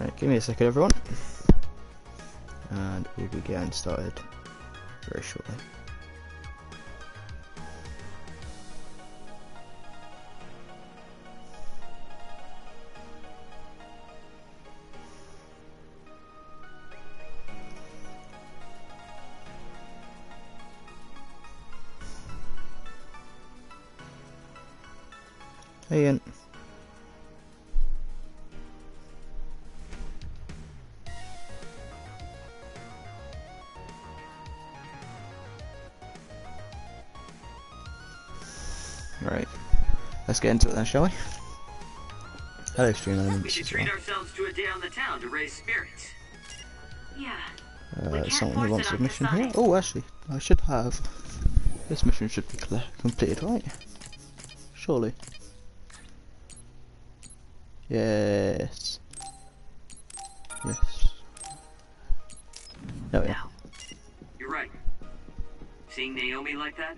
Right, give me a second, everyone. And we'll be getting started very shortly. Hey Ian. Right, let's get into it then, shall we? Hello, stream elements. We should treat ourselves to a day on the town to raise spirits. Yeah. Someone who wants a mission here? Oh, actually, I should have. This mission should be completed, right? Surely. Yes. Yes. Oh, yeah. You're right. Seeing Naomi like that?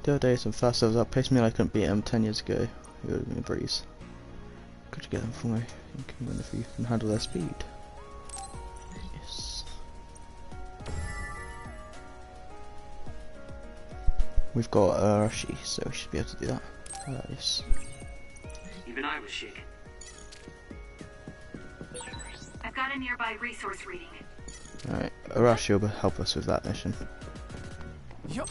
The other day, some fast servers outpaced me and I couldn't beat them 10 years ago. It would have been a breeze. Could you get them for me? You can win if you can handle their speed. Yes. We've got Arashi, so we should be able to do that. Yes. Even I was shaken. I've got a nearby resource reading. Alright, Arashi will help us with that mission. Yup.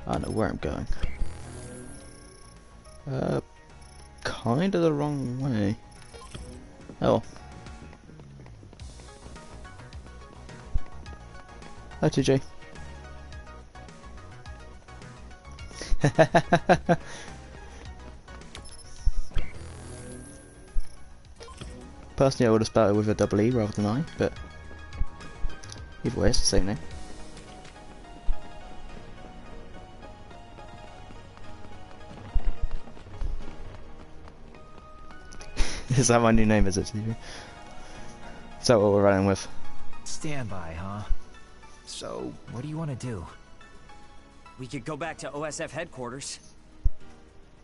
I know where I'm going. Kinda the wrong way. Oh. Hi, TJ. Personally, I would have spelled it with a double E rather than I, but either way, it's the same name. Is that my new name, is it, TV? Is that what we're running with? Standby, huh? So, what do you want to do? We could go back to OSF headquarters.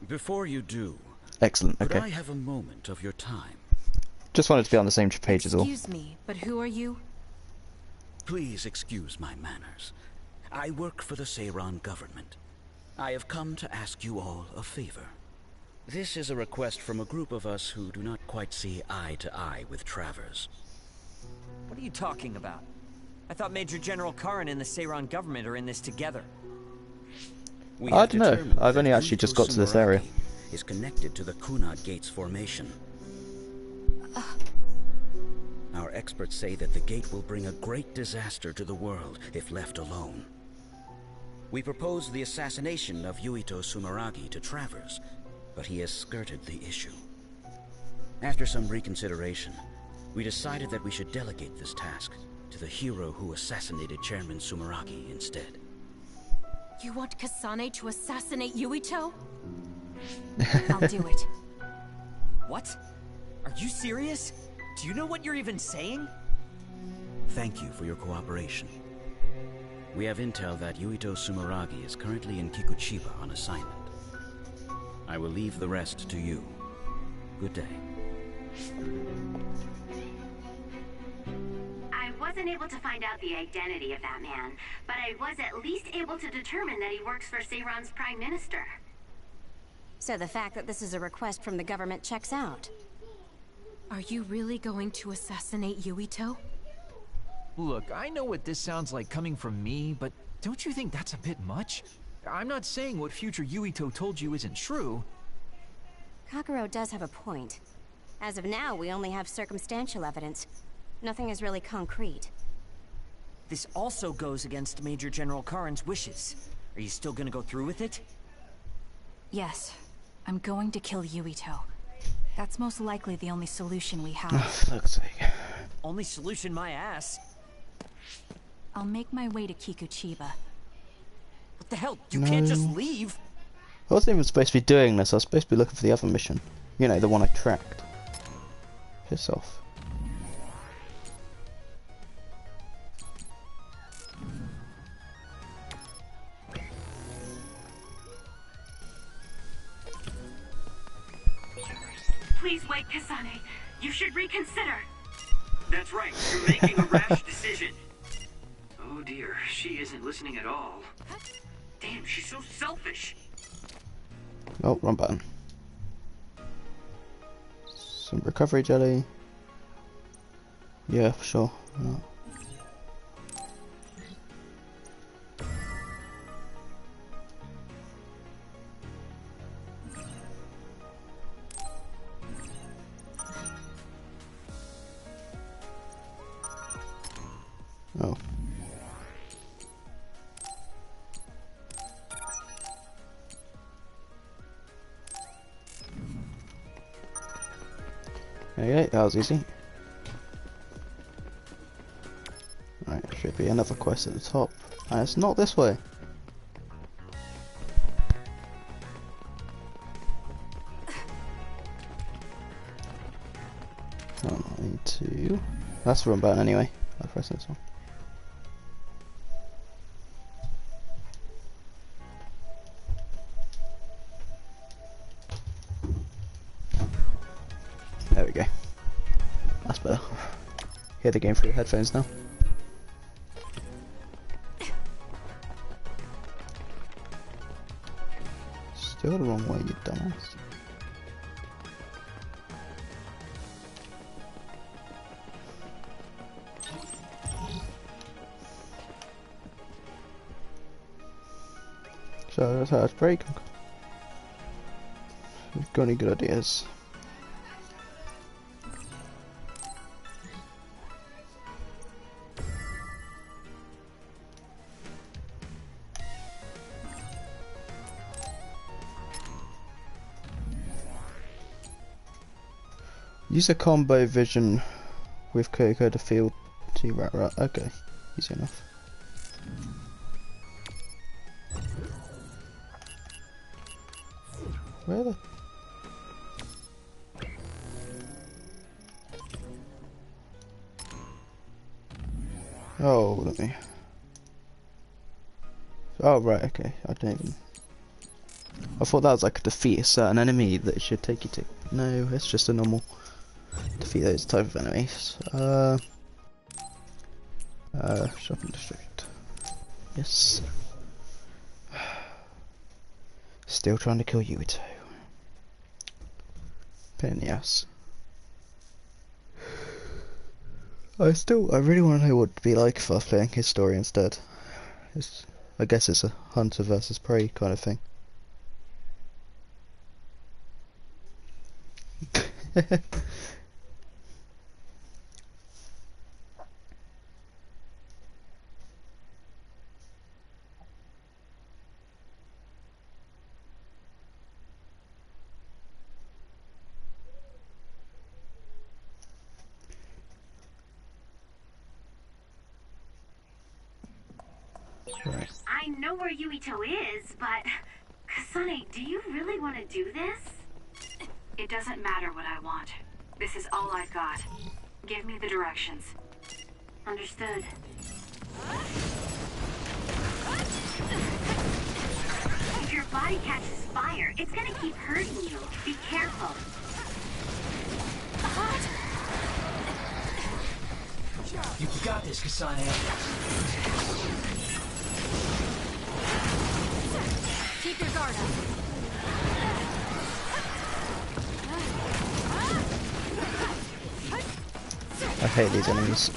Before you do, Excellent, could okay. I have a moment of your time? Just wanted to be on the same page as all. Excuse me, but who are you? Please excuse my manners. I work for the Seiran government. I have come to ask you all a favor. This is a request from a group of us who do not quite see eye to eye with Travers. What are you talking about? I thought Major General Karin and the Seiran government are in this together. We I have don't know. determined I've only that actually just Yuito got to this area. Sumeragi is connected to the Kunad Gates formation. Our experts say that the gate will bring a great disaster to the world if left alone. We proposed the assassination of Yuito Sumeragi to Travers, but he has skirted the issue. After some reconsideration, we decided that we should delegate this task to the hero who assassinated Chairman Sumeragi instead. You want Kasane to assassinate Yuito? I'll do it. What? Are you serious? Do you know what you're even saying? Thank you for your cooperation. We have intel that Yuito Sumeragi is currently in Kikuchiba on assignment. I will leave the rest to you. Good day. I wasn't able to find out the identity of that man, but I was at least able to determine that he works for Seiran's Prime Minister. So the fact that this is a request from the government checks out. Are you really going to assassinate Yuito? Look, I know what this sounds like coming from me, but don't you think that's a bit much? I'm not saying what future Yuito told you isn't true. Kakuro does have a point. As of now, we only have circumstantial evidence. Nothing is really concrete. This also goes against Major General Karin's wishes. Are you still gonna go through with it? Yes. I'm going to kill Yuito. That's most likely the only solution we have. Oh, fuck's sake. Only solution my ass. I'll make my way to Kikuchiba. What the hell? You can't just leave. I wasn't even supposed to be doing this. I was supposed to be looking for the other mission. You know, the one I tracked. Piss off. Kasane, you should reconsider. That's right. You're making a rash decision. Oh dear, she isn't listening at all. Damn, she's so selfish. Oh, wrong button. Some recovery jelly. Yeah, for sure. Yeah. Oh. Okay, that was easy. Right, should be another quest at the top. And it's not this way. Oh, I need to... That's the wrong button anyway. I'll press this one. There we go. That's better. Hear the game through your headphones now. Still the wrong way, you dumbass. So that's how it's break. Got any good ideas? Use a combo vision with Coco to field T-Rat. Okay, easy enough. Where the... Oh, let me... Oh, right, okay. I don't even... I thought that was like defeat a certain enemy that it should take you to. No, it's just a normal... Defeat those type of enemies. Shopping district. Yes. Still trying to kill Yuito. Pain in the ass. I really want to know what it'd be like if I was playing his story instead. I guess it's a hunter versus prey kind of thing. Right. I know where Yuito is, but... Kasane, do you really want to do this? It doesn't matter what I want. This is all I've got. Give me the directions. Understood. If your body catches fire, it's gonna keep hurting you. Be careful. You've got this, Kasane. Keep your guard up. I hate these enemies.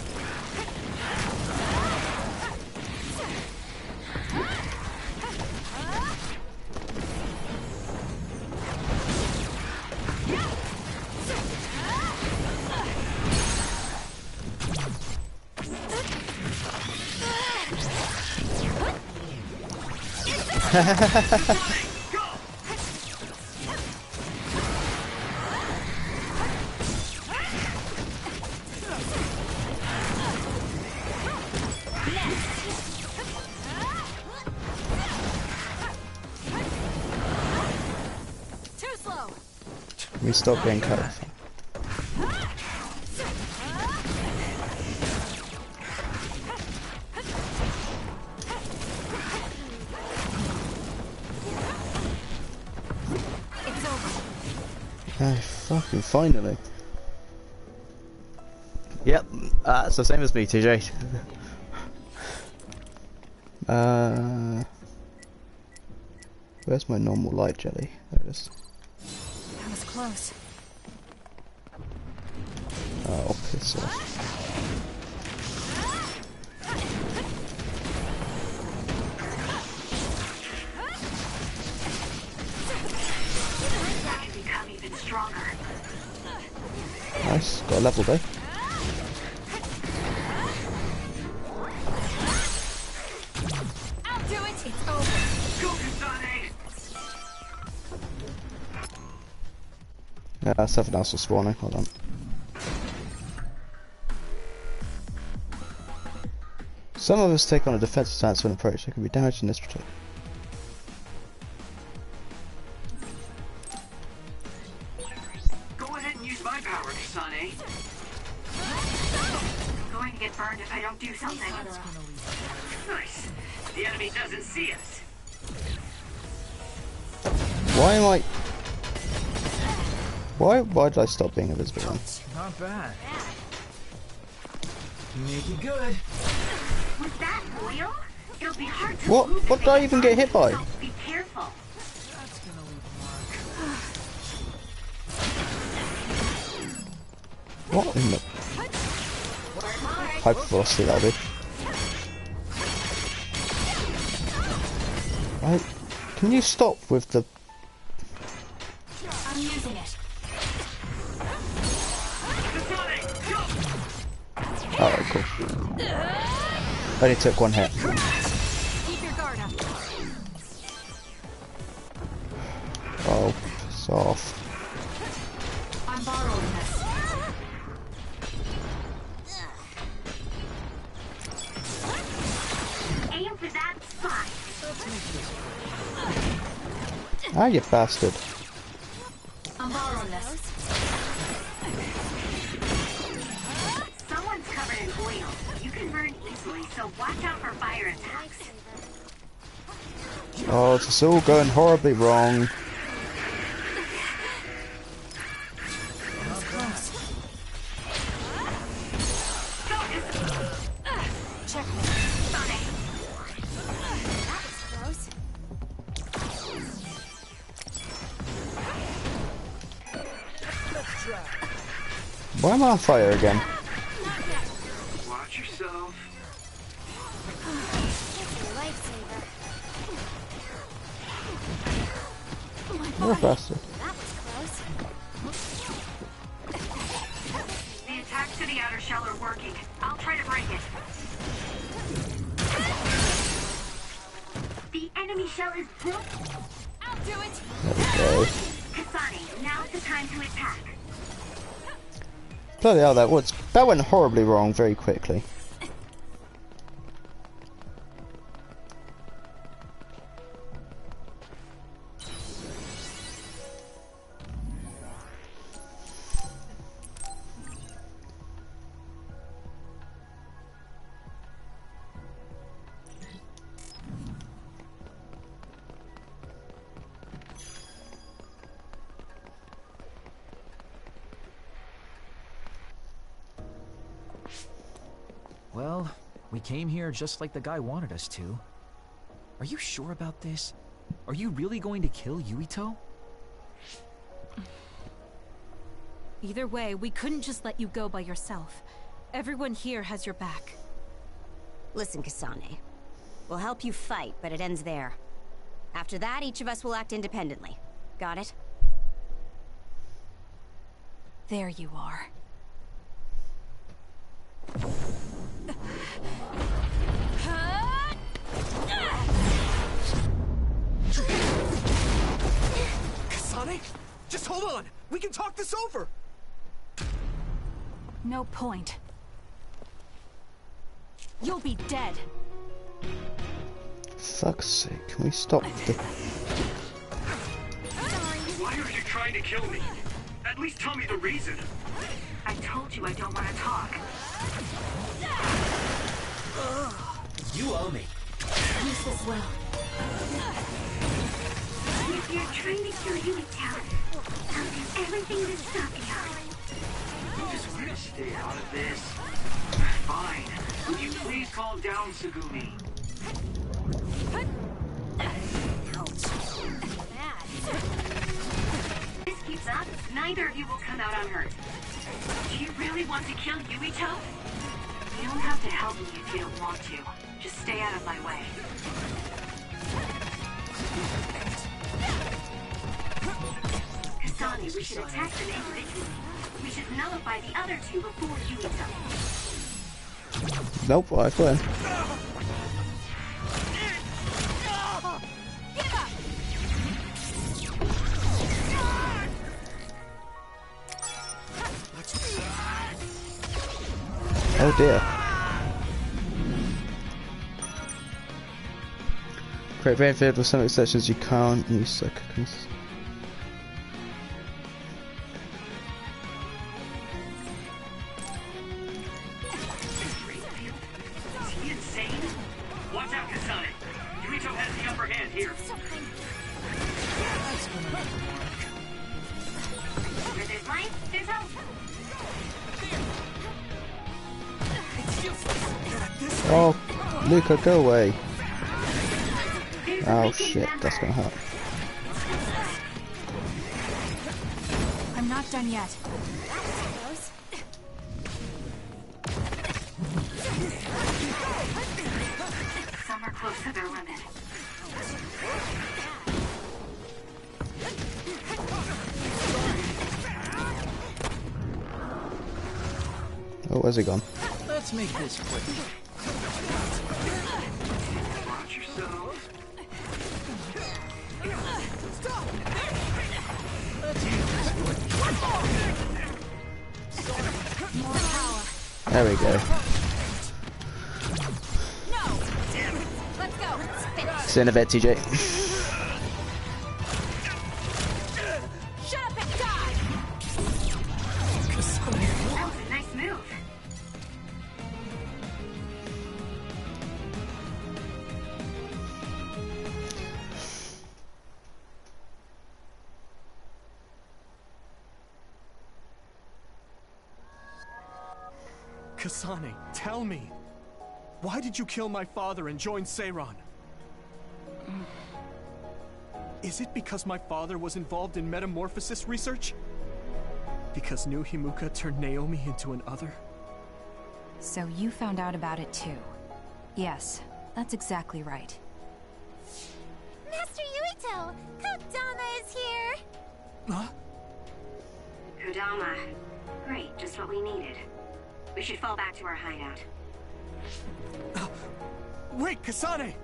Too slow. We stop being cut off. Oh, Fucking finally. Yep, it's the same as me, TJ. Where's my normal light jelly? There it is. That was close. Oh, piss off. That can become even stronger. Nice, got a level though. I'll do it. It's over. Go, Kasane! Yeah, something else was spawning. Hold on. Some of us take on a defensive stance when approached. There can be damage in this particular. Go ahead and use my power, Kasane. I'm going to get burned if I don't do something. Nice. The enemy doesn't see us. Why am I? Why did I stop being invisible then? Not bad. Make it good. Was that oil? It'll be hard to What? move What if did I it even get hit by? so be careful. That's gonna leave a mark. What in the? Hypervelocity, that'll do. Right. Can you stop with the? I'm using it. Alright, cool. Only took one hit. Keep your guard up. Oh, piss off. I'm borrowing this. Aim for that spot. Ah, you bastard. I'm borrowing this. Someone's covered in oil. You can burn easily, so watch out for fire attacks. Oh, it's all going horribly wrong. Checkmate. Why am I on fire again? Watch yourself. You're a bastard. The attacks to the outer shell are working. I'll try to break it. The enemy shell is broken. I'll do it. There we go. Kasane, now's the time to attack. Bloody hell, that went horribly wrong very quickly. Well, we came here just like the guy wanted us to. Are you sure about this? Are you really going to kill Yuito? Either way, we couldn't just let you go by yourself. Everyone here has your back. Listen, Kasane. We'll help you fight, but it ends there. After that, each of us will act independently. Got it? There you are. Kasane? Just hold on! We can talk this over! No point. You'll be dead. Fuck's sake, can we stop the... Why are you trying to kill me? At least tell me the reason. I told you I don't want to talk. You owe me. Use this well. If you're trying to kill Yuito, I'll do everything to stop you. I just want to stay out of this. Fine. Would you please calm down, Sugumi? If this keeps up, neither of you will come out unhurt. Do you really want to kill Yuito? You don't have to help me if you don't want to. Just stay out of my way. Kasane, we should attack them individually. We should nullify the other two before Yuito. Nope, I win. Oh dear. Create very field with some exceptions you can't use seconds. Is he insane? Watch out, Kasane. Yuito has the upper hand here. Where there's life, there's hope. Oh, Luca, go away. Oh shit, that's gonna hurt. I'm not done yet. Some are close to their limit. Oh, where's he gone? Let's make this quick. Watch yourselves. There we go. Let's go. See you in a bit, TJ. Shut up and die! That was a nice move. Kasane, tell me. Why did you kill my father and join Seiran? Is it because my father was involved in metamorphosis research? Because New Himuka turned Naomi into an other? So you found out about it too. Yes, that's exactly right. Master Yuito! Kodama is here! Huh? Kodama. Great, just what we needed. We should fall back to our hideout. Wait, Kasane!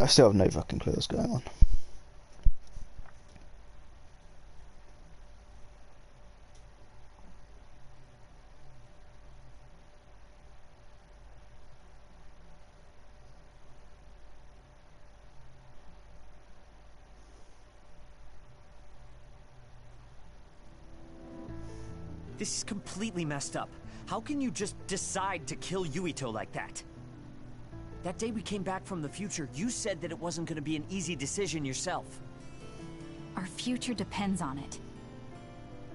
I still have no fucking clue what's going on. This is completely messed up. How can you just decide to kill Yuito like that? That day we came back from the future, you said that it wasn't going to be an easy decision yourself. Our future depends on it.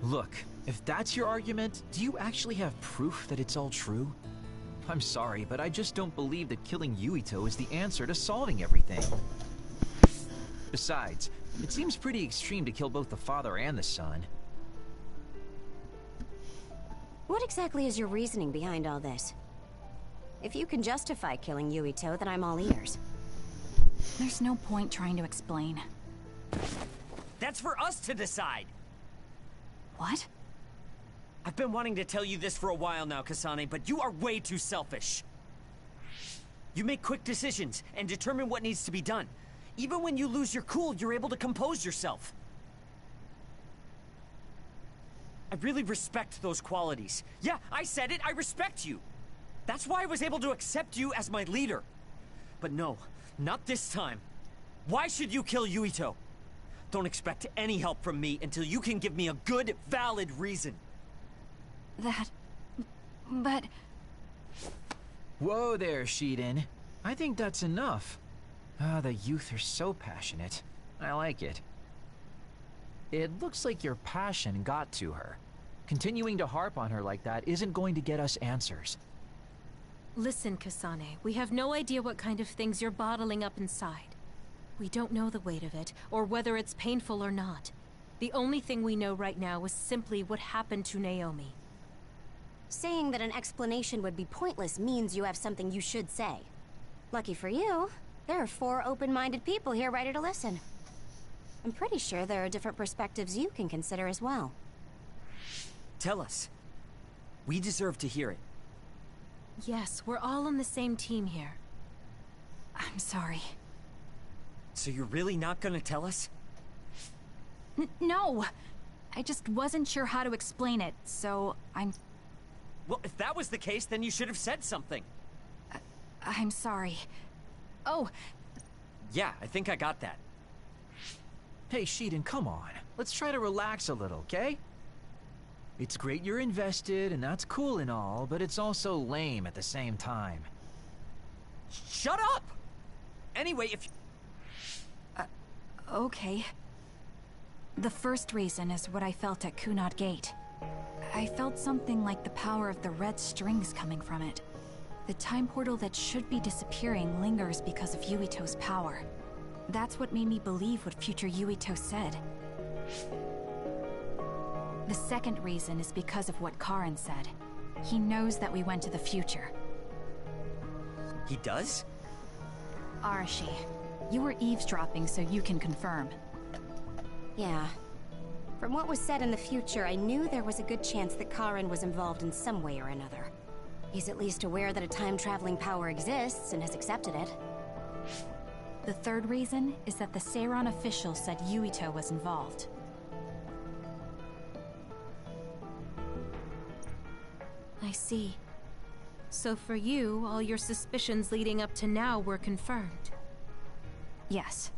Look, if that's your argument, do you actually have proof that it's all true? I'm sorry, but I just don't believe that killing Yuito is the answer to solving everything. Besides, it seems pretty extreme to kill both the father and the son. What exactly is your reasoning behind all this? If you can justify killing Yuito, then I'm all ears. There's no point trying to explain. That's for us to decide! What? I've been wanting to tell you this for a while now, Kasane, but you are way too selfish. You make quick decisions and determine what needs to be done. Even when you lose your cool, you're able to compose yourself. I really respect those qualities. Yeah, I said it, I respect you. That's why I was able to accept you as my leader. But no, not this time. Why should you kill Yuito? Don't expect any help from me until you can give me a good, valid reason. But... Whoa there, Shiden. I think that's enough. Ah, the youth are so passionate. I like it. It looks like your passion got to her. Continuing to harp on her like that isn't going to get us answers. Listen, Kasane, we have no idea what kind of things you're bottling up inside. We don't know the weight of it, or whether it's painful or not. The only thing we know right now is simply what happened to Naomi. Saying that an explanation would be pointless means you have something you should say. Lucky for you, there are 4 open-minded people here ready to listen. I'm pretty sure there are different perspectives you can consider as well. Tell us. We deserve to hear it. Yes, we're all on the same team here. I'm sorry. So you're really not gonna tell us? No! I just wasn't sure how to explain it, so Well, if that was the case, then you should have said something. I'm sorry. Oh! Yeah, I think I got that. Hey, Shiden, come on. Let's try to relax a little, okay? It's great you're invested, and that's cool and all, but it's also lame at the same time. Shut up! Anyway, if... Okay. The first reason is what I felt at Kunad Gate. I felt something like the power of the red strings coming from it. The time portal that should be disappearing lingers because of Yuito's power. That's what made me believe what future Yuito said. The second reason is because of what Karin said. He knows that we went to the future. He does? Arashi, you were eavesdropping so you can confirm. Yeah. From what was said in the future, I knew there was a good chance that Karin was involved in some way or another. He's at least aware that a time-traveling power exists and has accepted it. The third reason is that the Seiran official said Yuito was involved. I see. So for you, all your suspicions leading up to now were confirmed. Yes.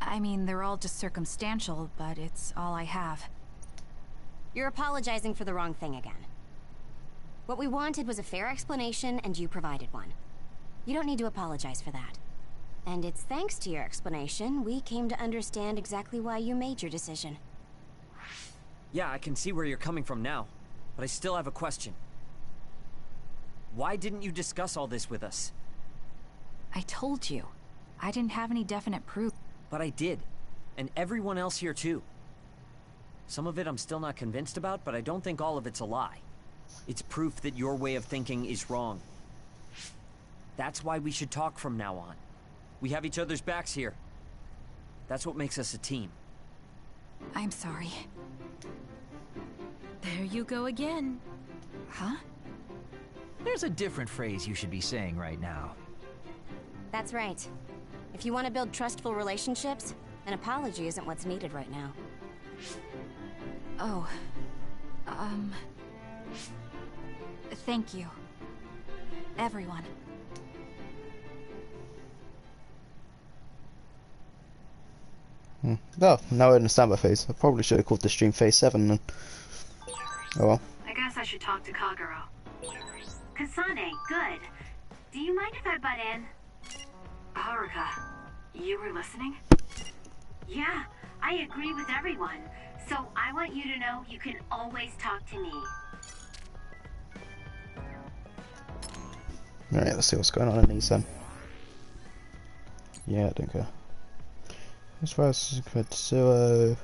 I mean, they're all just circumstantial, but it's all I have. You're apologizing for the wrong thing again. What we wanted was a fair explanation, and you provided one. You don't need to apologize for that. And it's thanks to your explanation, we came to understand exactly why you made your decision. Yeah, I can see where you're coming from now, but I still have a question. Why didn't you discuss all this with us? I told you. I didn't have any definite proof. But I did. And everyone else here too. Some of it I'm still not convinced about, but I don't think all of it's a lie. It's proof that your way of thinking is wrong. That's why we should talk from now on. We have each other's backs here. That's what makes us a team. I'm sorry. There you go again. Huh? There's a different phrase you should be saying right now. That's right. If you want to build trustful relationships, an apology isn't what's needed right now. Oh. Thank you. Everyone. Oh, now I understand my face. I probably should have called the stream Phase 7 then. Oh well. I guess I should talk to Kagero. Kasane, good. Do you mind if I butt in? Haruka, you were listening? Yeah, I agree with everyone. So I want you to know you can always talk to me. Alright, let's see what's going on in these then. Yeah, I don't care. As far as Katsuo.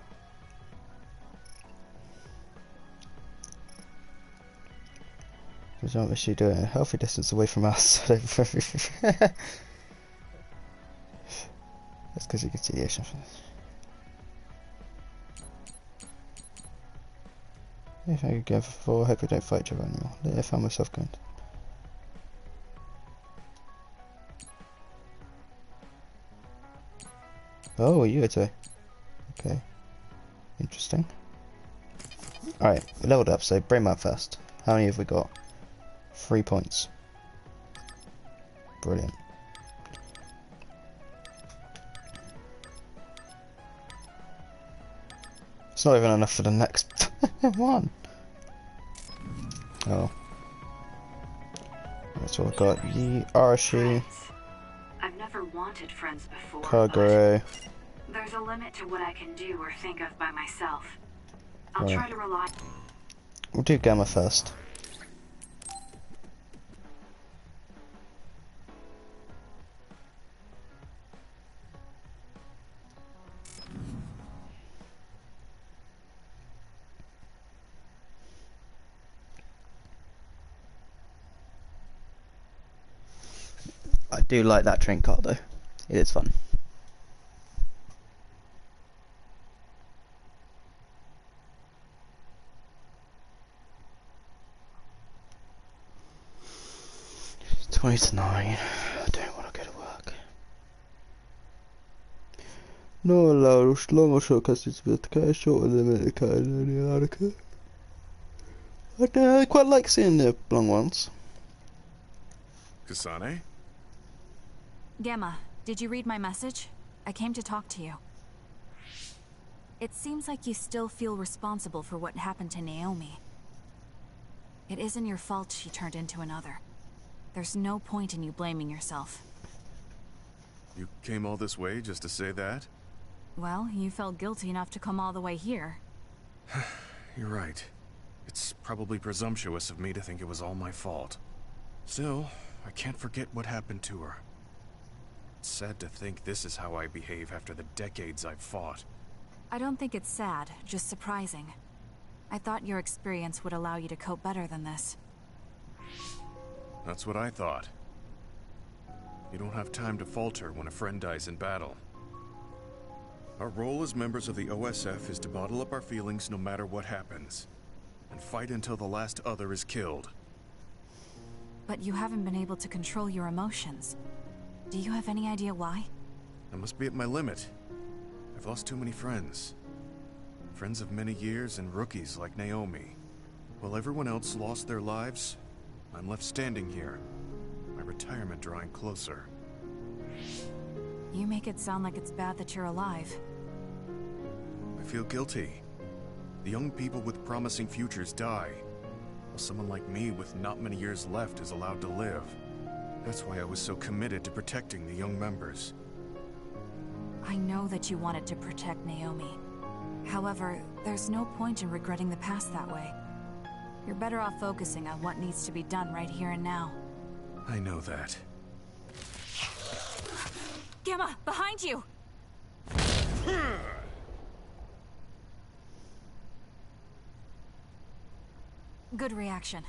What is she doing? A healthy distance away from us. That's because you can see the ocean from this. If I could go for 4, hope we don't fight each other anymore. I found myself going. Oh, Yuito. Okay. Interesting. Alright, we leveled up, so bring up first. How many have we got? 3 points. Brilliant. It's not even enough for the next one. Oh. That's what I got. Yi, Arashi, I've never wanted friends before. Kagure. There's a limit to what I can do or think of by myself. I'll Right. try to rely. We'll do Gamma first. I do like that train car though. It is fun. It's 20 to 9. I don't want to go to work. No allowed long or short customs with the car, short or limited car in any article. I quite like seeing the long ones. Kasane? Gamma, did you read my message? I came to talk to you. It seems like you still feel responsible for what happened to Naomi. It isn't your fault she turned into another. There's no point in you blaming yourself. You came all this way just to say that? Well, you felt guilty enough to come all the way here. You're right. It's probably presumptuous of me to think it was all my fault. Still, I can't forget what happened to her. It's sad to think this is how I behave after the decades I've fought. I don't think it's sad, just surprising. I thought your experience would allow you to cope better than this. That's what I thought. You don't have time to falter when a friend dies in battle. Our role as members of the OSF is to bottle up our feelings no matter what happens, and fight until the last other is killed. But you haven't been able to control your emotions. Do you have any idea why? I must be at my limit. I've lost too many friends. Friends of many years and rookies like Naomi. While everyone else lost their lives, I'm left standing here, my retirement drawing closer. You make it sound like it's bad that you're alive. I feel guilty. The young people with promising futures die, while someone like me with not many years left is allowed to live. That's why I was so committed to protecting the young members. I know that you wanted to protect Naomi. However, there's no point in regretting the past that way. You're better off focusing on what needs to be done right here and now. I know that. Gamma, behind you! Good reaction.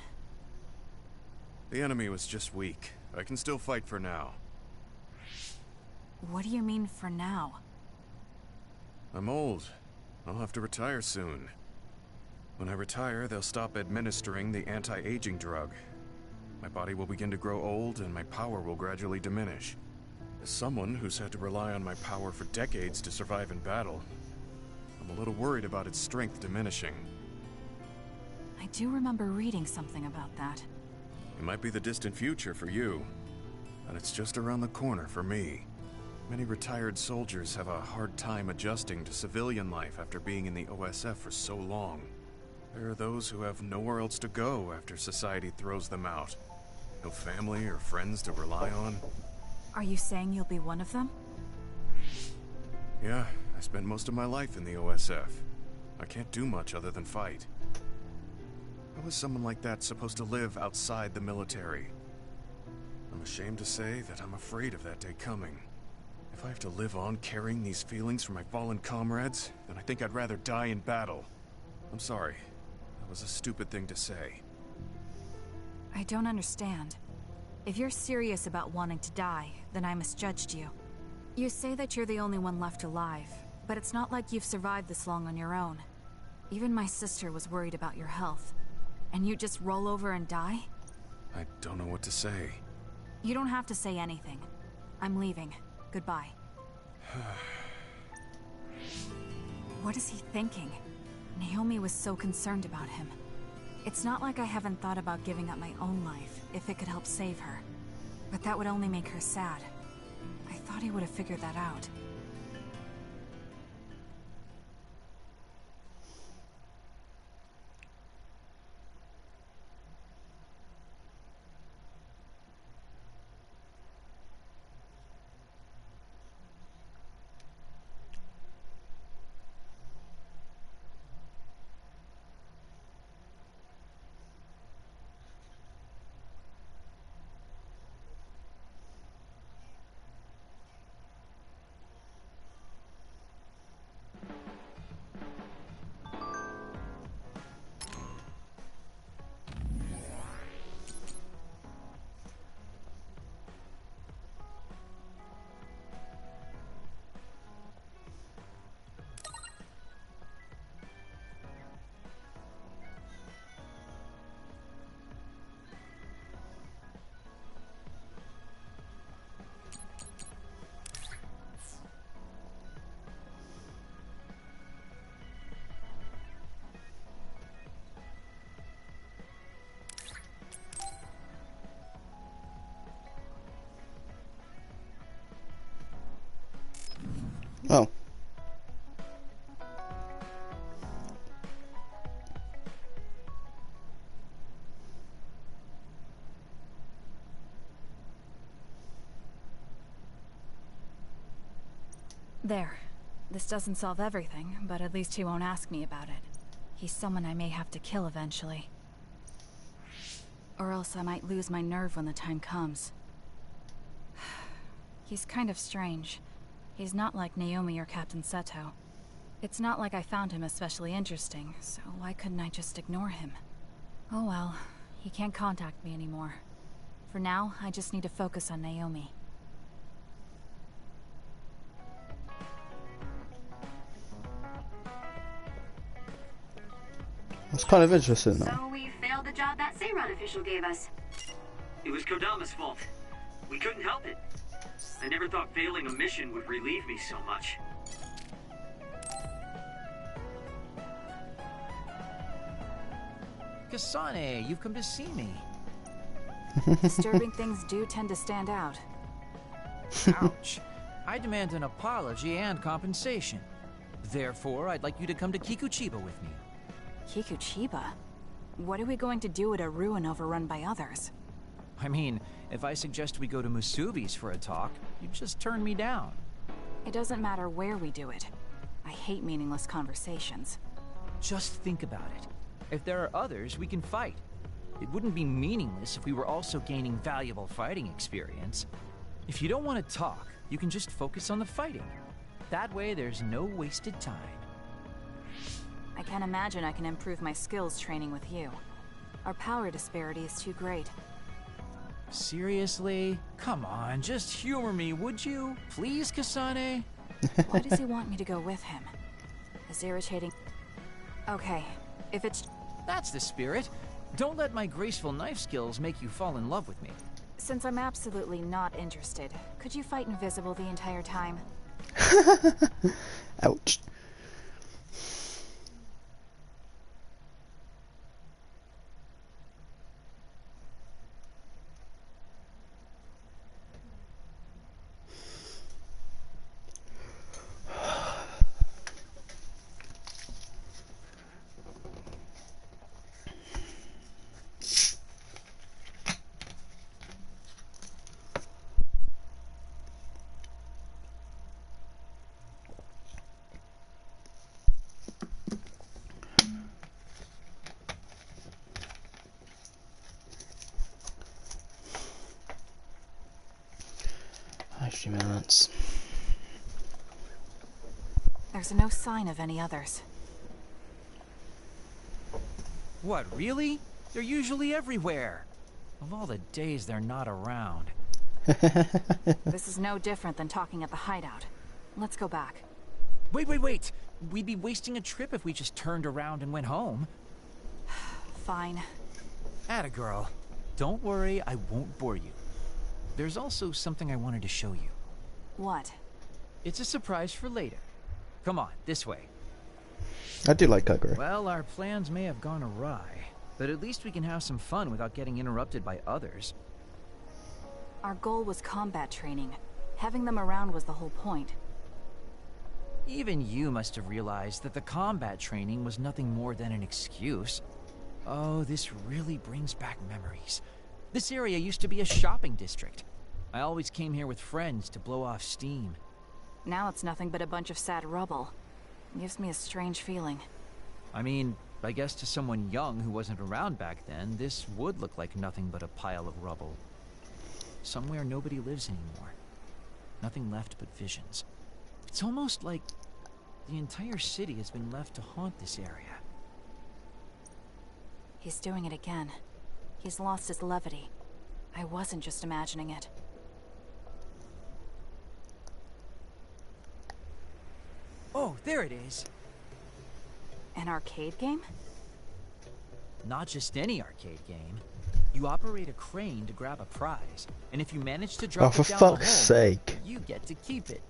The enemy was just weak. I can still fight for now. What do you mean for now? I'm old. I'll have to retire soon. When I retire, they'll stop administering the anti-aging drug. My body will begin to grow old and my power will gradually diminish. As someone who's had to rely on my power for decades to survive in battle, I'm a little worried about its strength diminishing. I do remember reading something about that. It might be the distant future for you, and it's just around the corner for me. Many retired soldiers have a hard time adjusting to civilian life after being in the OSF for so long. There are those who have nowhere else to go after society throws them out. No family or friends to rely on. Are you saying you'll be one of them? Yeah, I spent most of my life in the OSF. I can't do much other than fight. How is someone like that supposed to live outside the military? I'm ashamed to say that I'm afraid of that day coming. If I have to live on carrying these feelings for my fallen comrades, then I think I'd rather die in battle. I'm sorry. That was a stupid thing to say. I don't understand. If you're serious about wanting to die, then I misjudged you. You say that you're the only one left alive, but it's not like you've survived this long on your own. Even my sister was worried about your health. And you just roll over and die? I don't know what to say. You don't have to say anything. I'm leaving. Goodbye. What is he thinking? Naomi was so concerned about him. It's not like I haven't thought about giving up my own life, if it could help save her. But that would only make her sad. I thought he would have figured that out. There. This doesn't solve everything, but at least he won't ask me about it. He's someone I may have to kill eventually. Or else I might lose my nerve when the time comes. He's kind of strange. He's not like Naomi or Captain Seto. It's not like I found him especially interesting, so why couldn't I just ignore him? Oh well, he can't contact me anymore. For now, I just need to focus on Naomi. That's kind of interesting, though. So we failed the job that Seiran official gave us. It was Kodama's fault. We couldn't help it. I never thought failing a mission would relieve me so much. Kasane, you've come to see me. Disturbing things do tend to stand out. Ouch. I demand an apology and compensation. Therefore, I'd like you to come to Kikuchiba with me. Kikuchiba? What are we going to do at a ruin overrun by others? I mean, if I suggest we go to Musubi's for a talk, you'd just turn me down. It doesn't matter where we do it. I hate meaningless conversations. Just think about it. If there are others, we can fight. It wouldn't be meaningless if we were also gaining valuable fighting experience. If you don't want to talk, you can just focus on the fighting. That way, there's no wasted time. I can't imagine I can improve my skills training with you. Our power disparity is too great. Seriously? Come on, just humor me, would you? Please, Kasane? Why does he want me to go with him? It's irritating. Okay, if it's... That's the spirit. Don't let my graceful knife skills make you fall in love with me. Since I'm absolutely not interested, could you fight invisible the entire time? Ouch. Few minutes. There's no sign of any others. What, really? They're usually everywhere. Of all the days they're not around. This is no different than talking at the hideout. Let's go back. Wait! We'd be wasting a trip if we just turned around and went home. Fine. Atta girl. Don't worry, I won't bore you. There's also something I wanted to show you. What? It's a surprise for later. Come on, this way. I do like Kagura. Well, our plans may have gone awry, but at least we can have some fun without getting interrupted by others. Our goal was combat training. Having them around was the whole point. Even you must have realized that the combat training was nothing more than an excuse. Oh, this really brings back memories. This area used to be a shopping district. I always came here with friends to blow off steam. Now it's nothing but a bunch of sad rubble. It gives me a strange feeling. I mean, I guess to someone young who wasn't around back then, this would look like nothing but a pile of rubble. Somewhere nobody lives anymore. Nothing left but visions. It's almost like the entire city has been left to haunt this area. He's doing it again. He's lost his levity. I wasn't just imagining it. Oh, there it is. An arcade game? Not just any arcade game. You operate a crane to grab a prize, and if you manage to drop Oh, it for down the hole, fuck's sake. you get to keep it.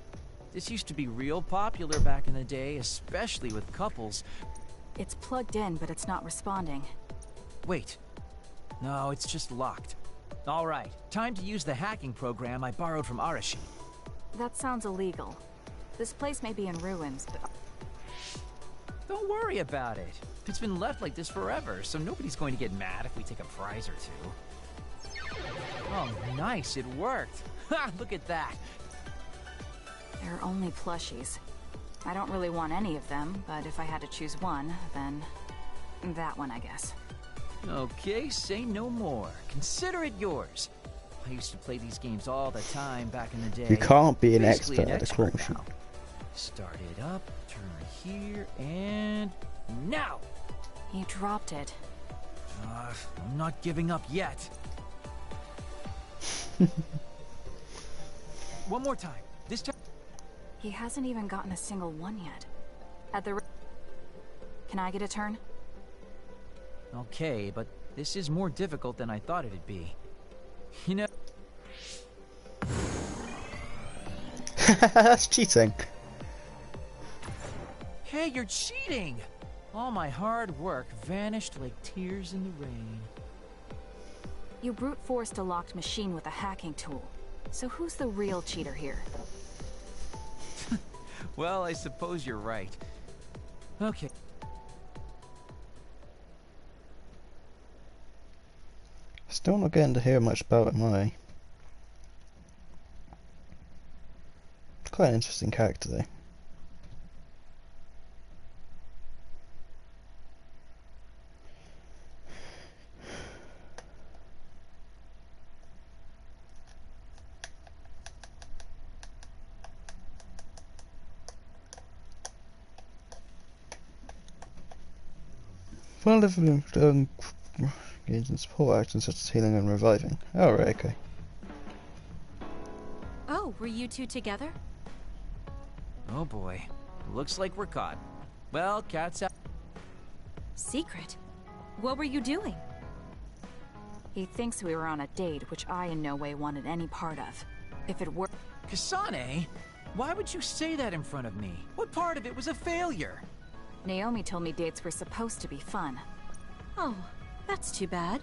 This used to be real popular back in the day, especially with couples. It's plugged in, but it's not responding. Wait. No, it's just locked. All right, time to use the hacking program I borrowed from Arashi. That sounds illegal. This place may be in ruins, but... Don't worry about it. It's been left like this forever, so nobody's going to get mad if we take a prize or two. Oh, nice, it worked. Ha, look at that. They're only plushies. I don't really want any of them, but if I had to choose one, then that one, I guess. Okay, say no more. Consider it yours. I used to play these games all the time back in the day. You can't be an Basically expert at a claw machine. now. Start it up, turn here, and now! He dropped it. I'm not giving up yet. One more time. This time. He hasn't even gotten a single one yet. Can I get a turn? Okay, but this is more difficult than I thought it'd be. You know... That's cheating. Hey, you're cheating! All my hard work vanished like tears in the rain. You brute forced a locked machine with a hacking tool. So who's the real cheater here? Well, I suppose you're right. Okay. Still not getting to hear much about him, are you? Quite an interesting character, though. Well, if engaged in support actions such as healing and reviving. Oh, right, okay. Oh, were you two together? Oh boy. Looks like we're caught. Well, cat's out. Secret? What were you doing? He thinks we were on a date, which I in no way wanted any part of. If it were... Kasane? Why would you say that in front of me? What part of it was a failure? Naomi told me dates were supposed to be fun. Oh, that's too bad.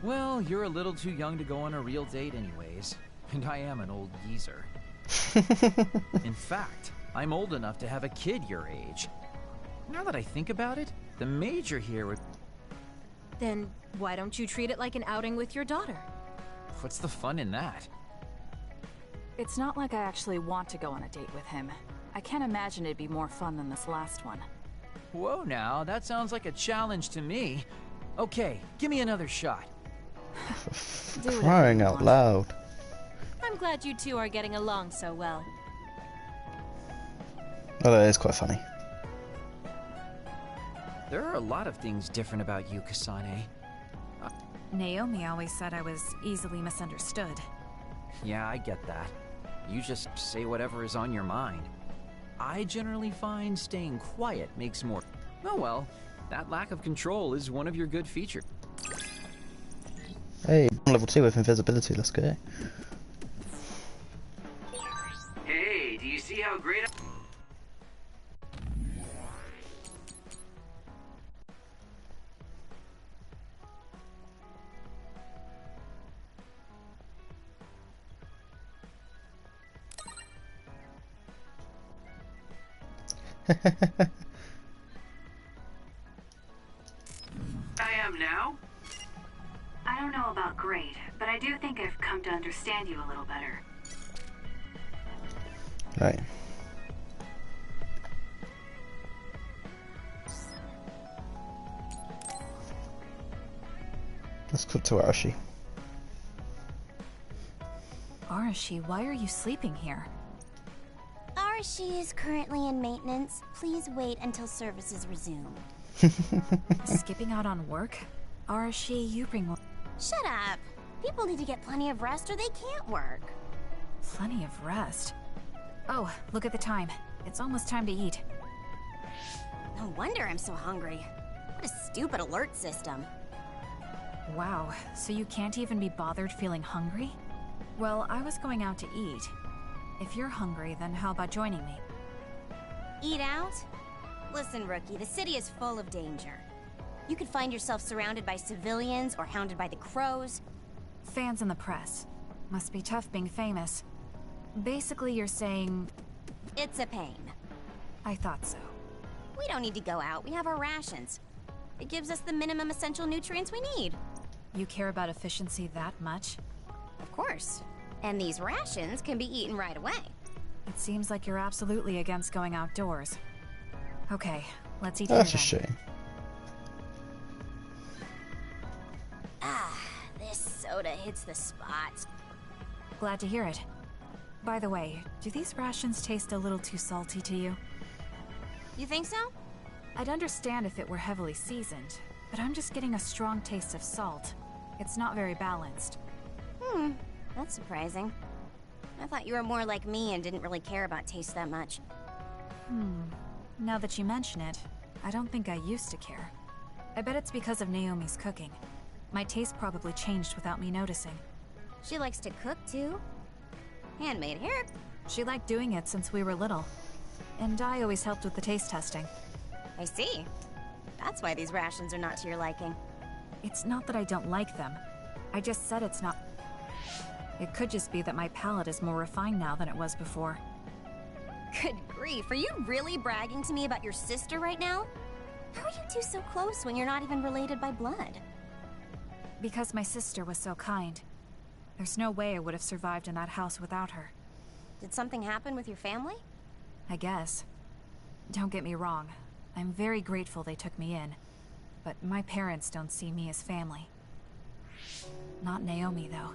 Well, you're a little too young to go on a real date anyways. And I am an old geezer. In fact, I'm old enough to have a kid your age. Now that I think about it, the major here would... Then why don't you treat it like an outing with your daughter? What's the fun in that? It's not like I actually want to go on a date with him. I can't imagine it'd be more fun than this last one. Whoa now, that sounds like a challenge to me. Okay, give me another shot. Crying out loud. I'm glad you two are getting along so well. Oh, that is quite funny. There are a lot of things different about you, Kasane. Naomi always said I was easily misunderstood. Yeah, I get that. You just say whatever is on your mind. I generally find staying quiet makes more... Oh well, that lack of control is one of your good features. Hey, I'm level 2 with invisibility, let's go. Hey, do you see how great I am now? I don't know about great, but I do think I've come to understand you a little better. Right. Let's go to Arashi. Arashi, why are you sleeping here? Arashi is currently in maintenance. Please wait until services resume. Skipping out on work? Arashi, you bring... Shut up! People need to get plenty of rest or they can't work. Plenty of rest? Oh, look at the time. It's almost time to eat. No wonder I'm so hungry. What a stupid alert system. Wow, so you can't even be bothered feeling hungry? Well, I was going out to eat. If you're hungry, then how about joining me? Eat out? Listen, rookie, the city is full of danger. You could find yourself surrounded by civilians or hounded by the crows. Fans in the press. Must be tough being famous. Basically, you're saying... It's a pain. I thought so. We don't need to go out. We have our rations. It gives us the minimum essential nutrients we need. You care about efficiency that much? Of course. And these rations can be eaten right away. It seems like you're absolutely against going outdoors. Okay, let's eat That's a here then. shame. Ah, this soda hits the spot. Glad to hear it. By the way, do these rations taste a little too salty to you? You think so? I'd understand if it were heavily seasoned, but I'm just getting a strong taste of salt. It's not very balanced. That's surprising. I thought you were more like me and didn't really care about taste that much. Now that you mention it, I don't think I used to care. I bet it's because of Naomi's cooking. My taste probably changed without me noticing. She likes to cook too. Handmade hair. She liked doing it since we were little. And I always helped with the taste testing. I see. That's why these rations are not to your liking. It's not that I don't like them. I just said it's not. It could just be that my palate is more refined now than it was before. Good grief, are you really bragging to me about your sister right now? How are you two so close when you're not even related by blood? Because my sister was so kind. There's no way I would have survived in that house without her. Did something happen with your family? I guess. Don't get me wrong. I'm very grateful they took me in. But my parents don't see me as family. Not Naomi, though.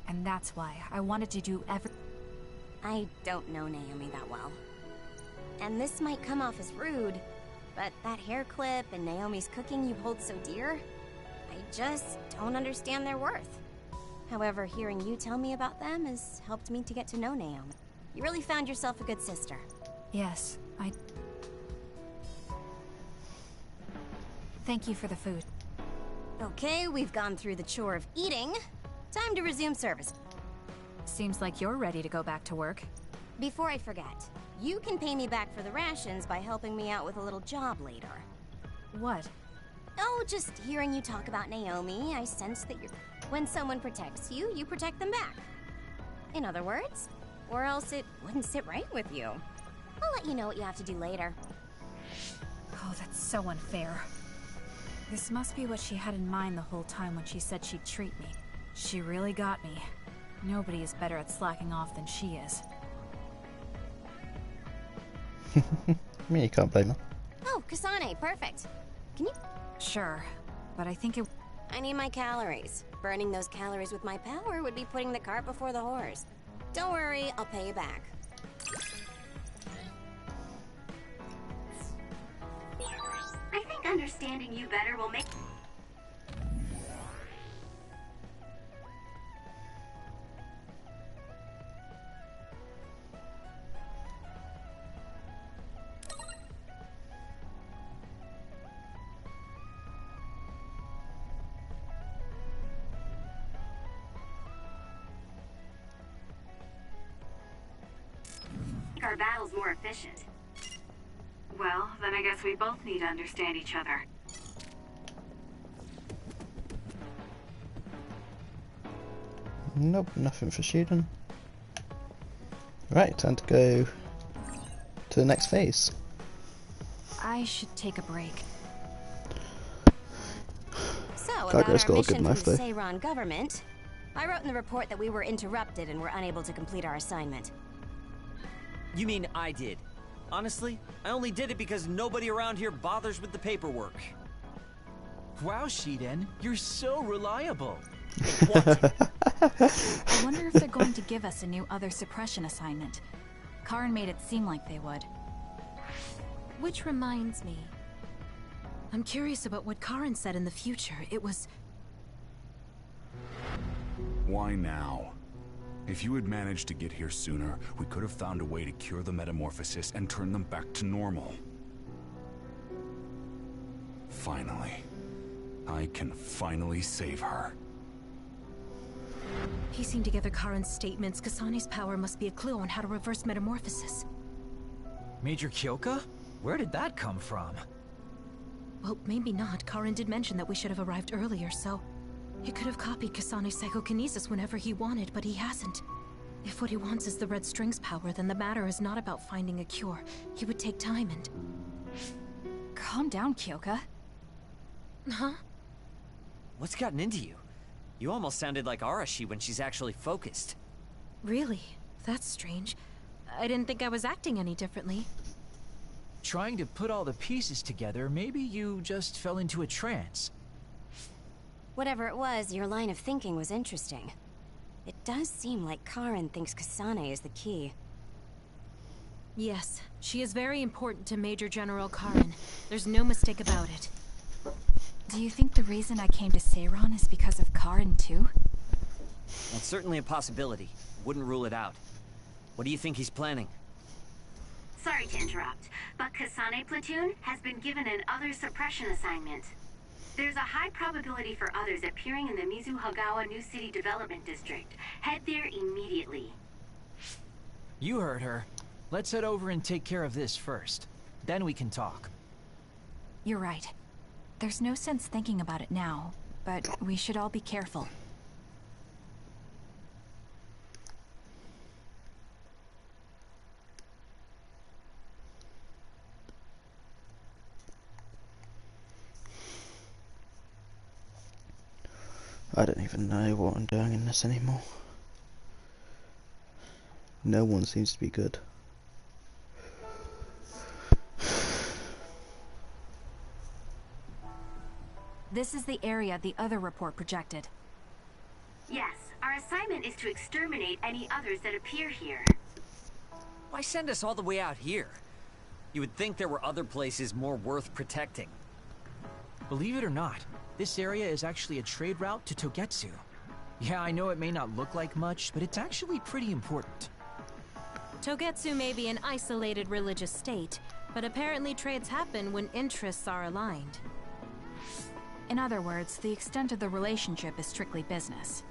And that's why I wanted to do I don't know Naomi that well. And this might come off as rude, but that hair clip and Naomi's cooking you hold so dear, I just don't understand their worth. However, hearing you tell me about them has helped me to get to know Naomi. You really found yourself a good sister. Yes, Thank you for the food. Okay, we've gone through the chore of eating. Time to resume service. Seems like you're ready to go back to work. Before I forget, you can pay me back for the rations by helping me out with a little job later. What? Oh, just hearing you talk about Naomi, I sense that when someone protects you, you protect them back. In other words, or else it wouldn't sit right with you. I'll let you know what you have to do later. Oh, that's so unfair. This must be what she had in mind the whole time when she said she'd treat me. She really got me. Nobody is better at slacking off than she is. I mean, you can't blame her. Oh, Kasane, perfect. Can you? Sure, but I think it... I need my calories. Burning those calories with my power would be putting the cart before the horse. Don't worry, I'll pay you back. I think understanding you better will make... our battles more efficient. Well, then I guess we both need to understand each other. Nope, nothing for shooting. Right, time to go to the next phase. I should take a break. So, about Kagura's our got a mission good knife, from the though. Seiran government, I wrote in the report that we were interrupted and were unable to complete our assignment. You mean I did? Honestly, I only did it because nobody around here bothers with the paperwork. Wow, Shiden, you're so reliable. I wonder if they're going to give us a new other suppression assignment. Karin made it seem like they would. Which reminds me. I'm curious about what Karin said in the future. It was... Why now? If you had managed to get here sooner, we could have found a way to cure the metamorphosis and turn them back to normal. Finally. I can finally save her. Piecing together Karin's statements, Kasane's power must be a clue on how to reverse metamorphosis. Major Kyoka? Where did that come from? Well, maybe not. Karin did mention that we should have arrived earlier, so... He could have copied Kasane's psychokinesis whenever he wanted, but he hasn't. If what he wants is the Red String's power, then the matter is not about finding a cure. He would take time and... Calm down, Kyoka. Huh? What's gotten into you? You almost sounded like Arashi when she's actually focused. Really? That's strange. I didn't think I was acting any differently. Trying to put all the pieces together, maybe you just fell into a trance. Whatever it was, your line of thinking was interesting. It does seem like Karen thinks Kasane is the key. Yes, she is very important to Major General Karen. There's no mistake about it. Do you think the reason I came to Seiran is because of Karen too? That's certainly a possibility. Wouldn't rule it out. What do you think he's planning? Sorry to interrupt, but Kasane Platoon has been given an other suppression assignment. There's a high probability for others appearing in the Mizuhagawa New City Development District. Head there immediately. You heard her. Let's head over and take care of this first. Then we can talk. You're right. There's no sense thinking about it now, but we should all be careful. I don't even know what I'm doing in this anymore. No one seems to be good. This is the area the other report projected. Yes, our assignment is to exterminate any others that appear here. Why send us all the way out here? You would think there were other places more worth protecting. Believe it or not, this area is actually a trade route to Togetsu. Yeah, I know it may not look like much, but it's actually pretty important. Togetsu may be an isolated religious state, but apparently trades happen when interests are aligned. In other words, the extent of the relationship is strictly business.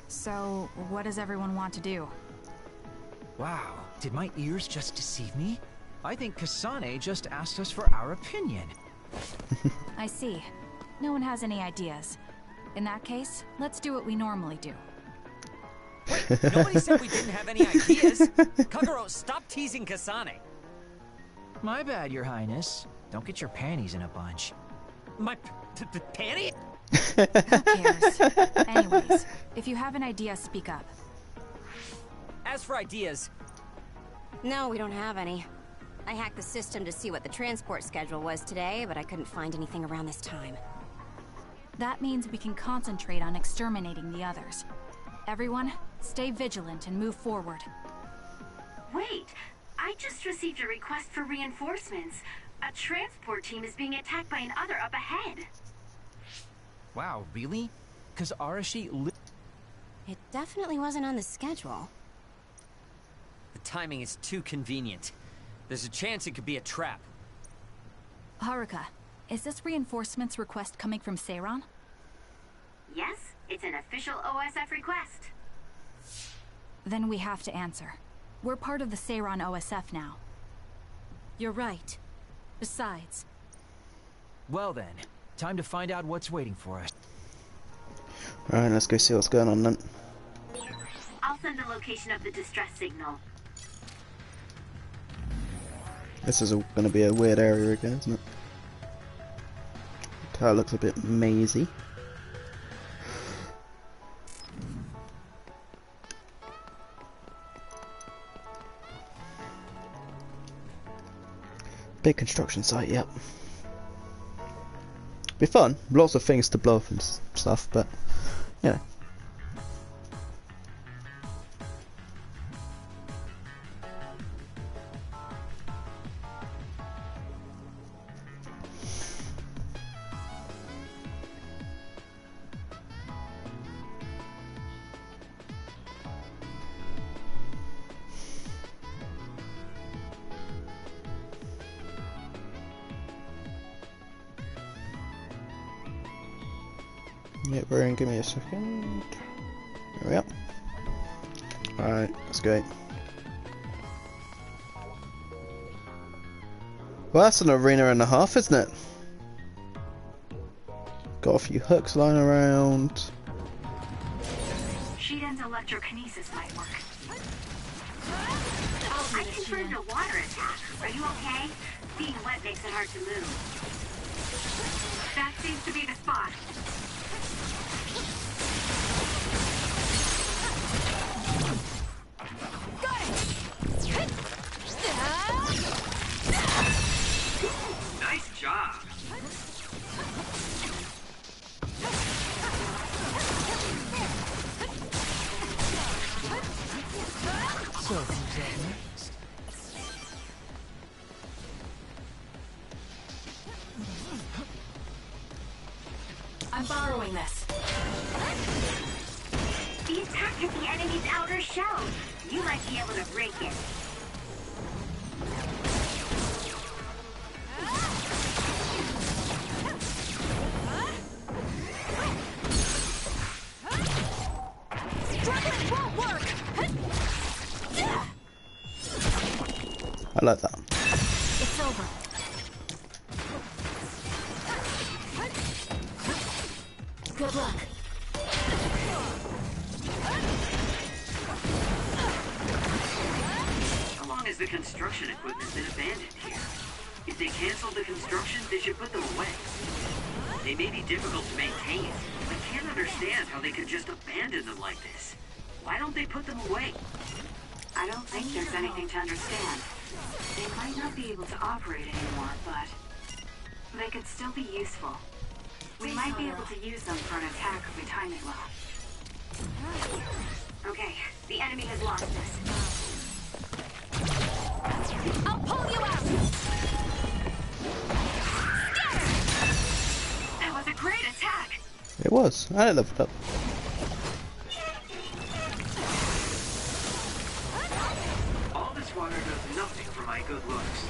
So, what does everyone want to do? Wow, did my ears just deceive me? I think Kasane just asked us for our opinion. I see. No one has any ideas. In that case, let's do what we normally do. Wait, nobody said we didn't have any ideas. Kagero, stop teasing Kasane. My bad, Your Highness. Don't get your panties in a bunch. My panty? Who cares? Anyways, if you have an idea, speak up. As for ideas... No, we don't have any. I hacked the system to see what the transport schedule was today, but I couldn't find anything around this time. That means we can concentrate on exterminating the others. Everyone, stay vigilant and move forward. Wait, I just received a request for reinforcements. A transport team is being attacked by an other up ahead. Wow, really? 'Cause Arashi It definitely wasn't on the schedule. The timing is too convenient. There's a chance it could be a trap. Haruka, is this reinforcements request coming from Seiran? Yes, it's an official OSF request. Then we have to answer. We're part of the Seiran OSF now. You're right. Besides... Well then, time to find out what's waiting for us. Alright, let's go see what's going on then. I'll send the location of the distress signal. This is going to be a weird area again, isn't it? It looks a bit mazy. Big construction site, yep. Be fun, lots of things to blow up and stuff, but yeah. Yeah, Brian, give me a second. There we are. Alright, let's go. Well, that's an arena and a half, isn't it? Got a few hooks lying around. Shiden's electrokinesis might work. I confirmed a water attack. Are you okay? Being wet makes it hard to move. That seems to be the spot. So who's up next? I'm borrowing this. The attack hit the enemy's outer shell. You might be able to break it. Struggling won't work. I like that. It's over. Good luck. How long has the construction equipment been abandoned here? If they canceled the construction, they should put them away. They may be difficult to maintain. I can't understand how they could just abandon them like this. Why don't they put them away? I don't think there's anything to understand. They might not be able to operate anymore, but they could still be useful. We might be able to use them for an attack if we time it well. Okay, the enemy has lost us. I'll pull you out. That was a great attack! It was. I leveled up. All this water does nothing for my good looks.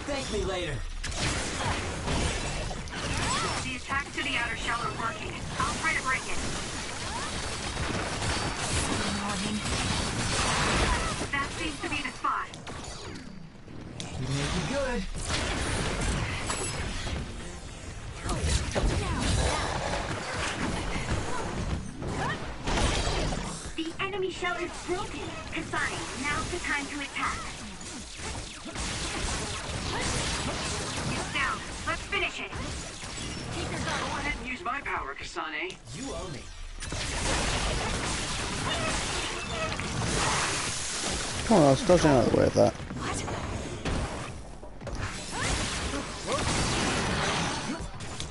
Thank me later. The attacks to the outer shell are working. I'll try to break it. That seems to be the spot. You make it good. The enemy shell is broken. Kasane, now's the time to attack. It's down. Let's finish it. Go ahead and use my power, Kasane. You owe me. Come on, I was dodging out of the way of that.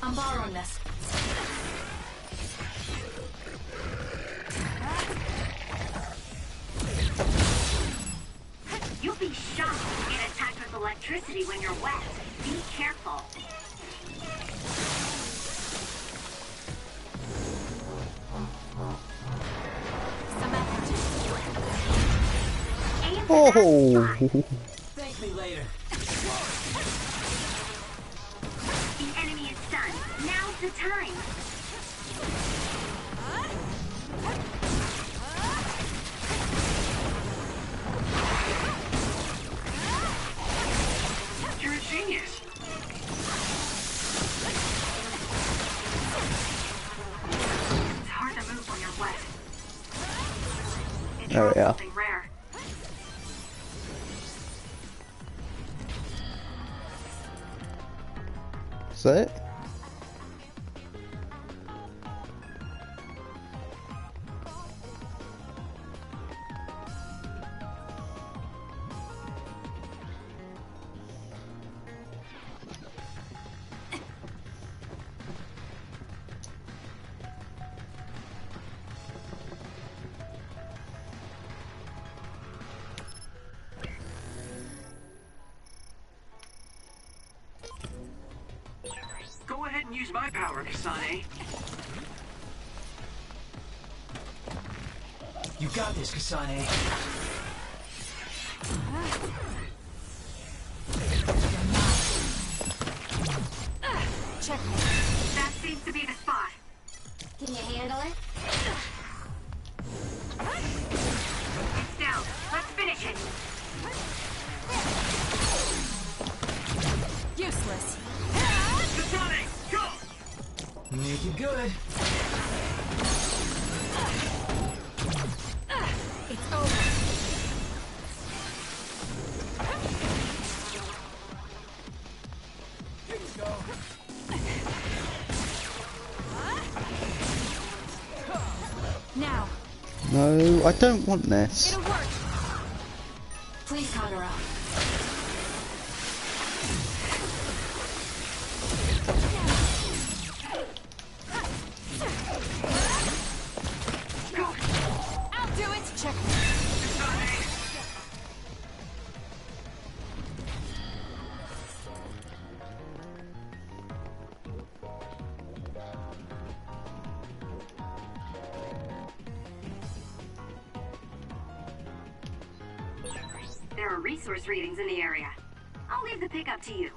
I'm borrowing this. You'll be shocked when you get attacked with electricity when you're wet. Be careful. Some effort. Aim for that spot. Thank me later. The enemy is stunned. Now's the time. You're a genius. It's hard to move when you're wet. It There we dropped are. something rare. Is that it? Go ahead and use my power, Kasane. You got this, Kasane. Check. That seems to be the spot. Can you handle it? It's down. Let's finish it. Useless. Kasane, go! Make it good. It's over. Here we go. Now. No, I don't want this. It'll work. Please counter out. resource readings in the area. I'll leave the pickup to you.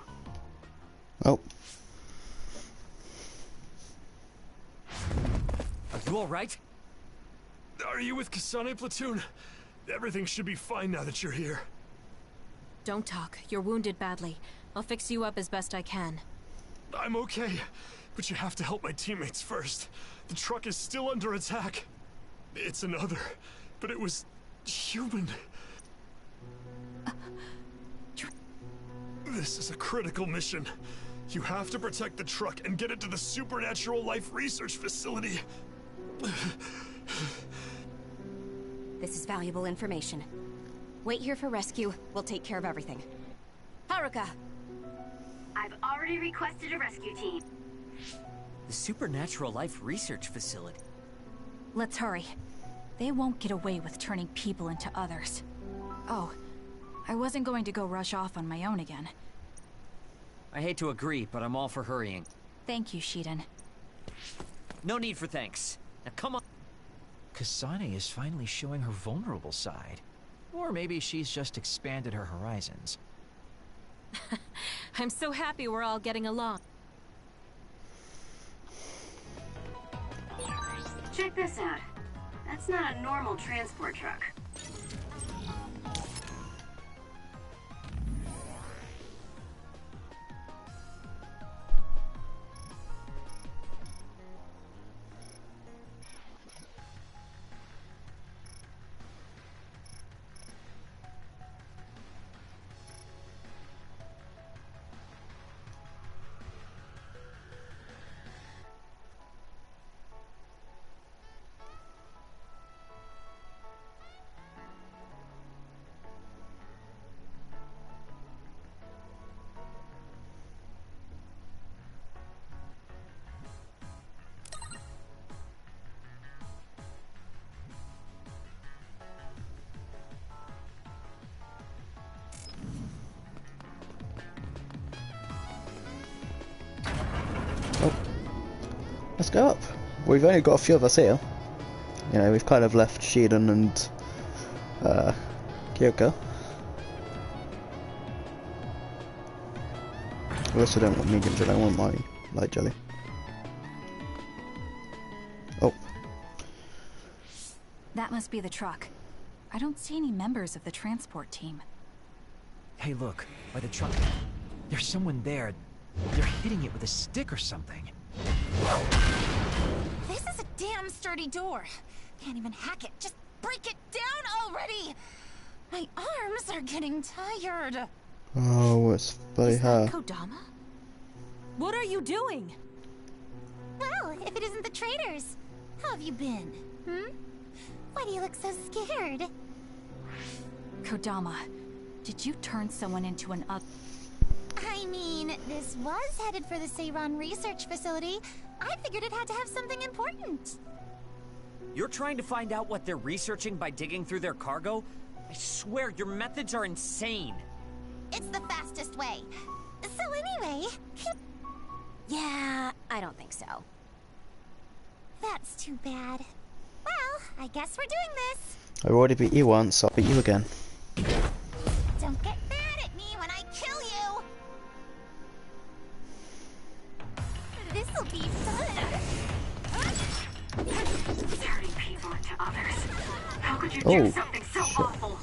Oh. Are you alright? Are you with Kasane platoon? Everything should be fine now that you're here. Don't talk. You're wounded badly. I'll fix you up as best I can. I'm okay, but you have to help my teammates first. The truck is still under attack. It's another, but it was human. This is a critical mission. You have to protect the truck and get it to the Supernatural Life Research Facility. This is valuable information. Wait here for rescue. We'll take care of everything. Haruka! I've already requested a rescue team. The Supernatural Life Research Facility. Let's hurry. They won't get away with turning people into others. Oh, I wasn't going to go rush off on my own again. I hate to agree, but I'm all for hurrying. Thank you, Shiden. No need for thanks. Now come on. Kasane is finally showing her vulnerable side. Or maybe she's just expanded her horizons. I'm so happy we're all getting along. Check this out. That's not a normal transport truck. Let's go up. We've only got a few of us here. You know, we've kind of left Shiden and Kyoko. Unless I don't want medium jelly, I want my light jelly. Oh. That must be the truck. I don't see any members of the transport team. Hey, look, by the truck. There's someone there. They're hitting it with a stick or something. This is a damn sturdy door. Can't even hack it. Just break it down already. My arms are getting tired. Oh, it's by her. Kodama? What are you doing? Well, if it isn't the traitors, how have you been? Why do you look so scared? Kodama, did you turn someone into an I mean, this was headed for the Seiran Research Facility. I figured it had to have something important. You're trying to find out what they're researching by digging through their cargo? I swear, your methods are insane. It's the fastest way. So anyway... Yeah, I don't think so. That's too bad. Well, I guess we're doing this. I've already beat you once, I'll beat you again. Don't get mad at me when I kill you! This'll be fun! Turning people into others. How could you do something so awful?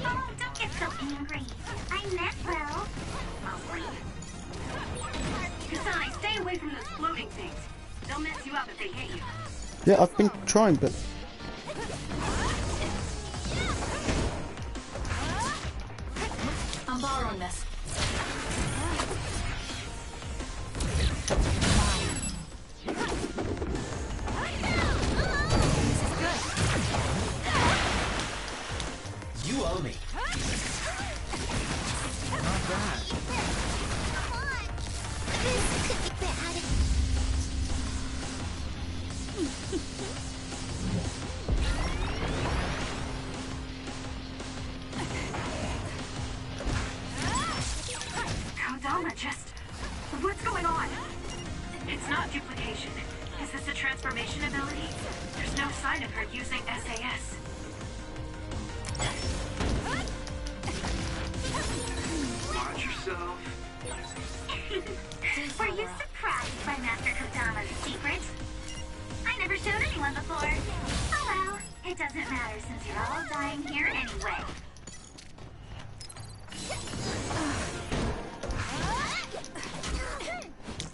Oh, don't get so angry. I meant well. Mostly. Kasane, stay away from those floating things. They'll mess you up if they hit you. Yeah, I've been trying, but... I'm borrowing this. You owe me. Not bad. Come on! This could be bad. Kodama just... What's going on? It's not duplication. Is this a transformation ability? There's no sign of her using SAS. yourself. Were you surprised by Master Kodama's secret? I never showed anyone before. Oh well, it doesn't matter since you're all dying here anyway.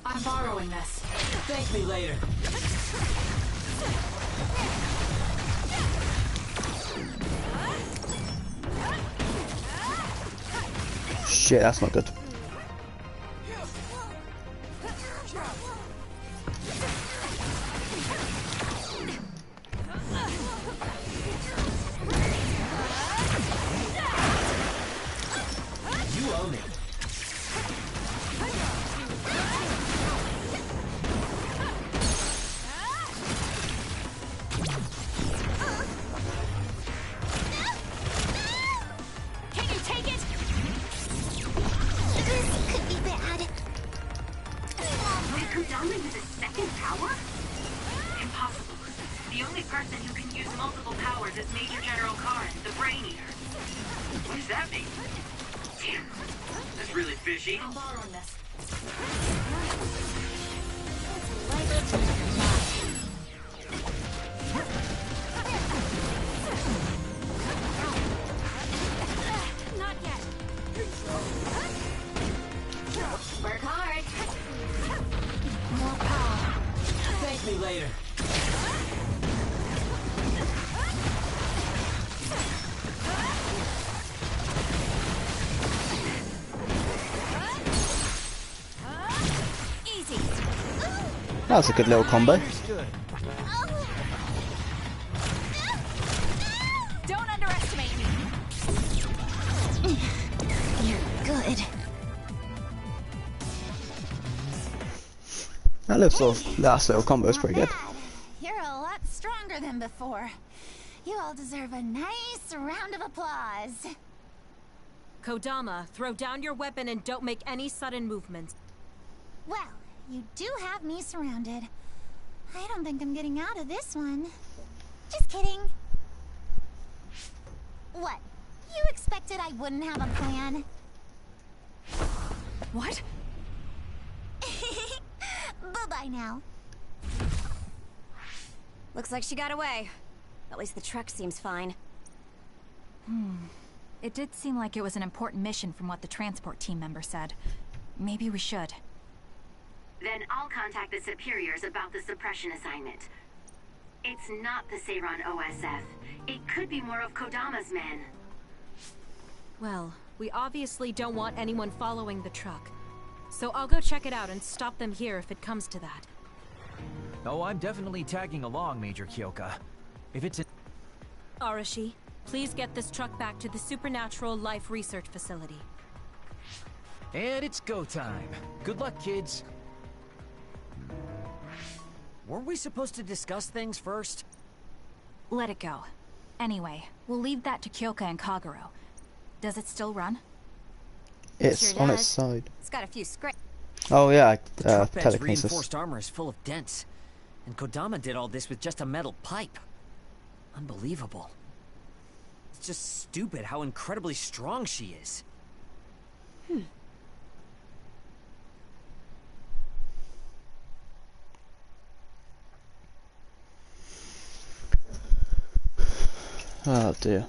I'm borrowing this. Thank me later. Shit, that's not good. You own it. Can you take it? This could be bad. Did Kodama use a second power? Impossible. The only person who can use multiple powers is Major General Karen, the Brain Eater. What does that mean? Damn, that's really fishy. I'm borrowing this. Not yet. Work hard. More power. Thank me later. Easy. That was a good little combo. Understood. Don't underestimate me. You're good. That little sort of last little combo is pretty good. You're a lot stronger than before. You all deserve a nice round of applause. Kodama, throw down your weapon and don't make any sudden movements. Well, you do have me surrounded. I don't think I'm getting out of this one. Just kidding. What? You expected I wouldn't have a plan? What? Bye-bye now. Looks like she got away. At least the truck seems fine. It did seem like it was an important mission from what the transport team member said. Maybe we should. Then I'll contact the superiors about the suppression assignment. It's not the Seiran OSF. It could be more of Kodama's men. Well, we obviously don't want anyone following the truck. So I'll go check it out and stop them here if it comes to that. Oh, I'm definitely tagging along, Major Kyoka. If it's in... Arashi, please get this truck back to the Supernatural Life Research Facility. And it's go time. Good luck, kids. Weren't we supposed to discuss things first? Let it go. Anyway, we'll leave that to Kyoka and Kagero. Does it still run? It's Sure on does. its side. It's got a few scrapes. Oh yeah, The truck bed's telekinesis. reinforced armor is full of dents. And Kodama did all this with just a metal pipe. Unbelievable. It's just stupid how incredibly strong she is. Oh dear.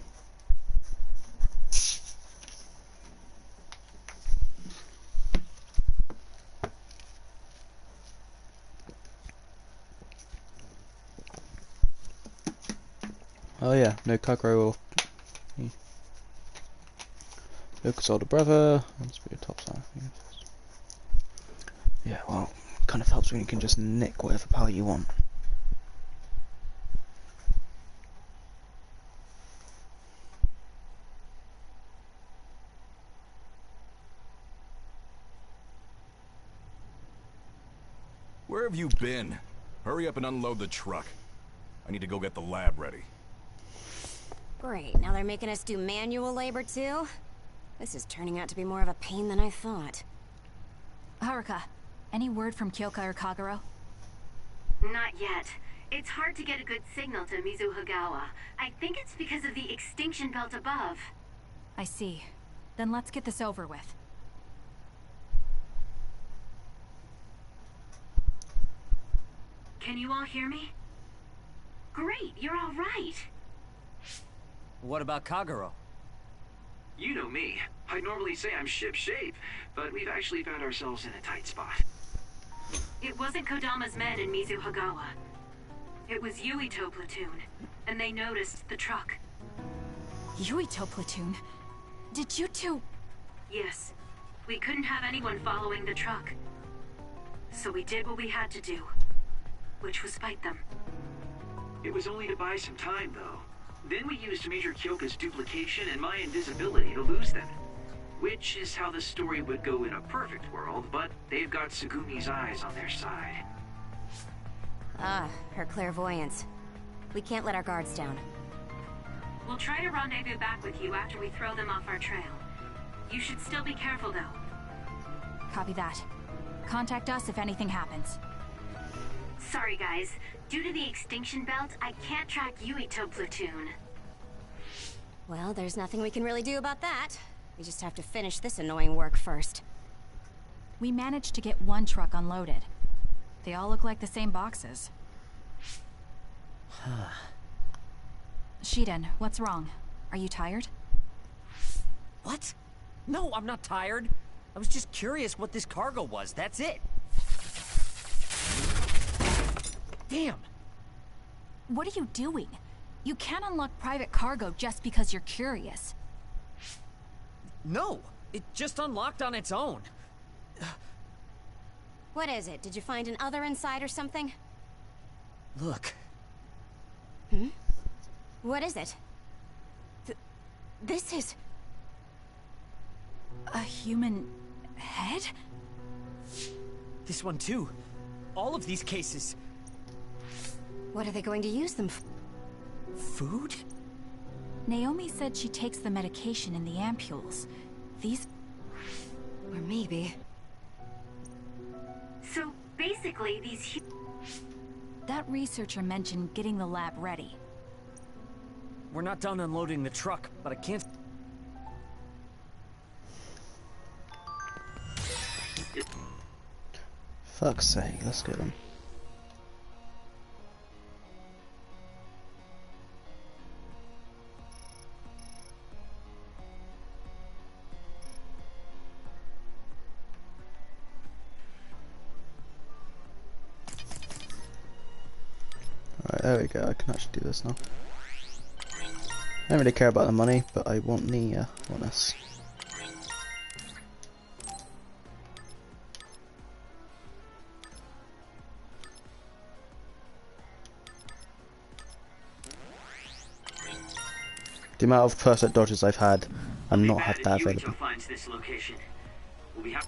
Oh yeah, no Kagero or Lucas' older brother. Let's be a top side. Yeah, well, kind of helps when you can just nick whatever power you want. Where have you been? Hurry up and unload the truck. I need to go get the lab ready. Great, now they're making us do manual labor too? This is turning out to be more of a pain than I thought. Haruka, any word from Kyoka or Kagero? Not yet. It's hard to get a good signal to Mizuhagawa. I think it's because of the extinction belt above. I see. Then let's get this over with. Can you all hear me? Great, you're all right. What about Kagero? You know me. I'd normally say I'm ship-shape, but we've actually found ourselves in a tight spot. It wasn't Kodama's men in Mizuhagawa. It was Yuito platoon, and they noticed the truck. Yuito platoon? Did you two... Yes. We couldn't have anyone following the truck. So we did what we had to do, which was fight them. It was only to buy some time, though. Then we used Major Kyoka's duplication and my invisibility to lose them. Which is how the story would go in a perfect world, but they've got Tsugumi's eyes on their side. Ah, her clairvoyance. We can't let our guards down. We'll try to rendezvous back with you after we throw them off our trail. You should still be careful, though. Copy that. Contact us if anything happens. Sorry, guys. Due to the extinction belt, I can't track Yuito platoon. Well, there's nothing we can really do about that. We just have to finish this annoying work first. We managed to get one truck unloaded. They all look like the same boxes. Shiden, what's wrong? Are you tired? What? No, I'm not tired. I was just curious what this cargo was, that's it. Damn! What are you doing? You can't unlock private cargo just because you're curious. No, it just unlocked on its own. What is it? Did you find an other inside or something? Look. Hmm? What is it? This is... a human head? This one too. All of these cases. What are they going to use them for? Food? Naomi said she takes the medication in the ampules. These... Or maybe... So, basically, these... That researcher mentioned getting the lab ready. We're not done unloading the truck, but I can't... Fuck's sake, let's get them. Alright, there we go, I can actually do this now. I don't really care about the money, but I want the, want this. The amount of perfect dodges I've had and not had that available. Finds this location. We have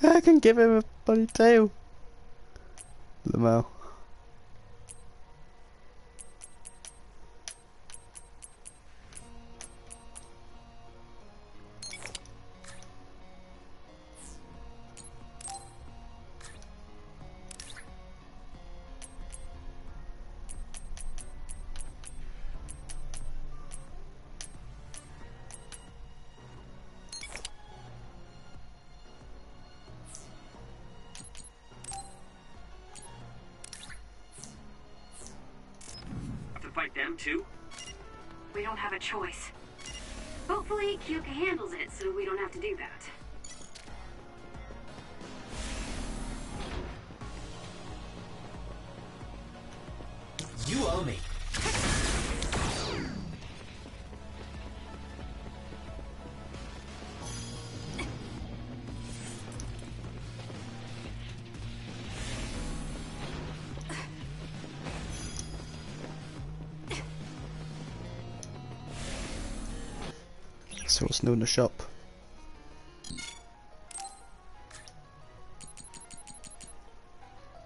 I can give him a bloody tail. Lamau. fight them too? We don't have a choice. Hopefully, Kyoka handles it so we don't have to do that. You owe me. See what's new in the shop.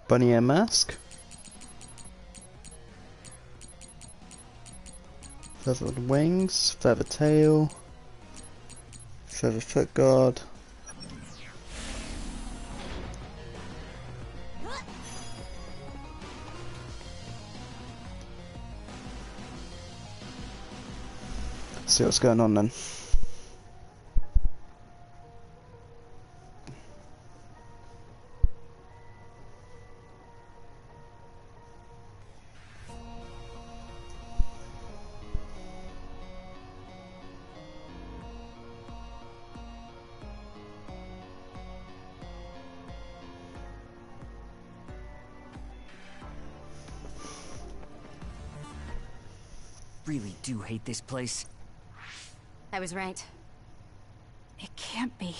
Bunny ear mask. Feathered wings, feather tail, feather foot guard. See what's going on then. Really do hate this place. I was right. It can't be.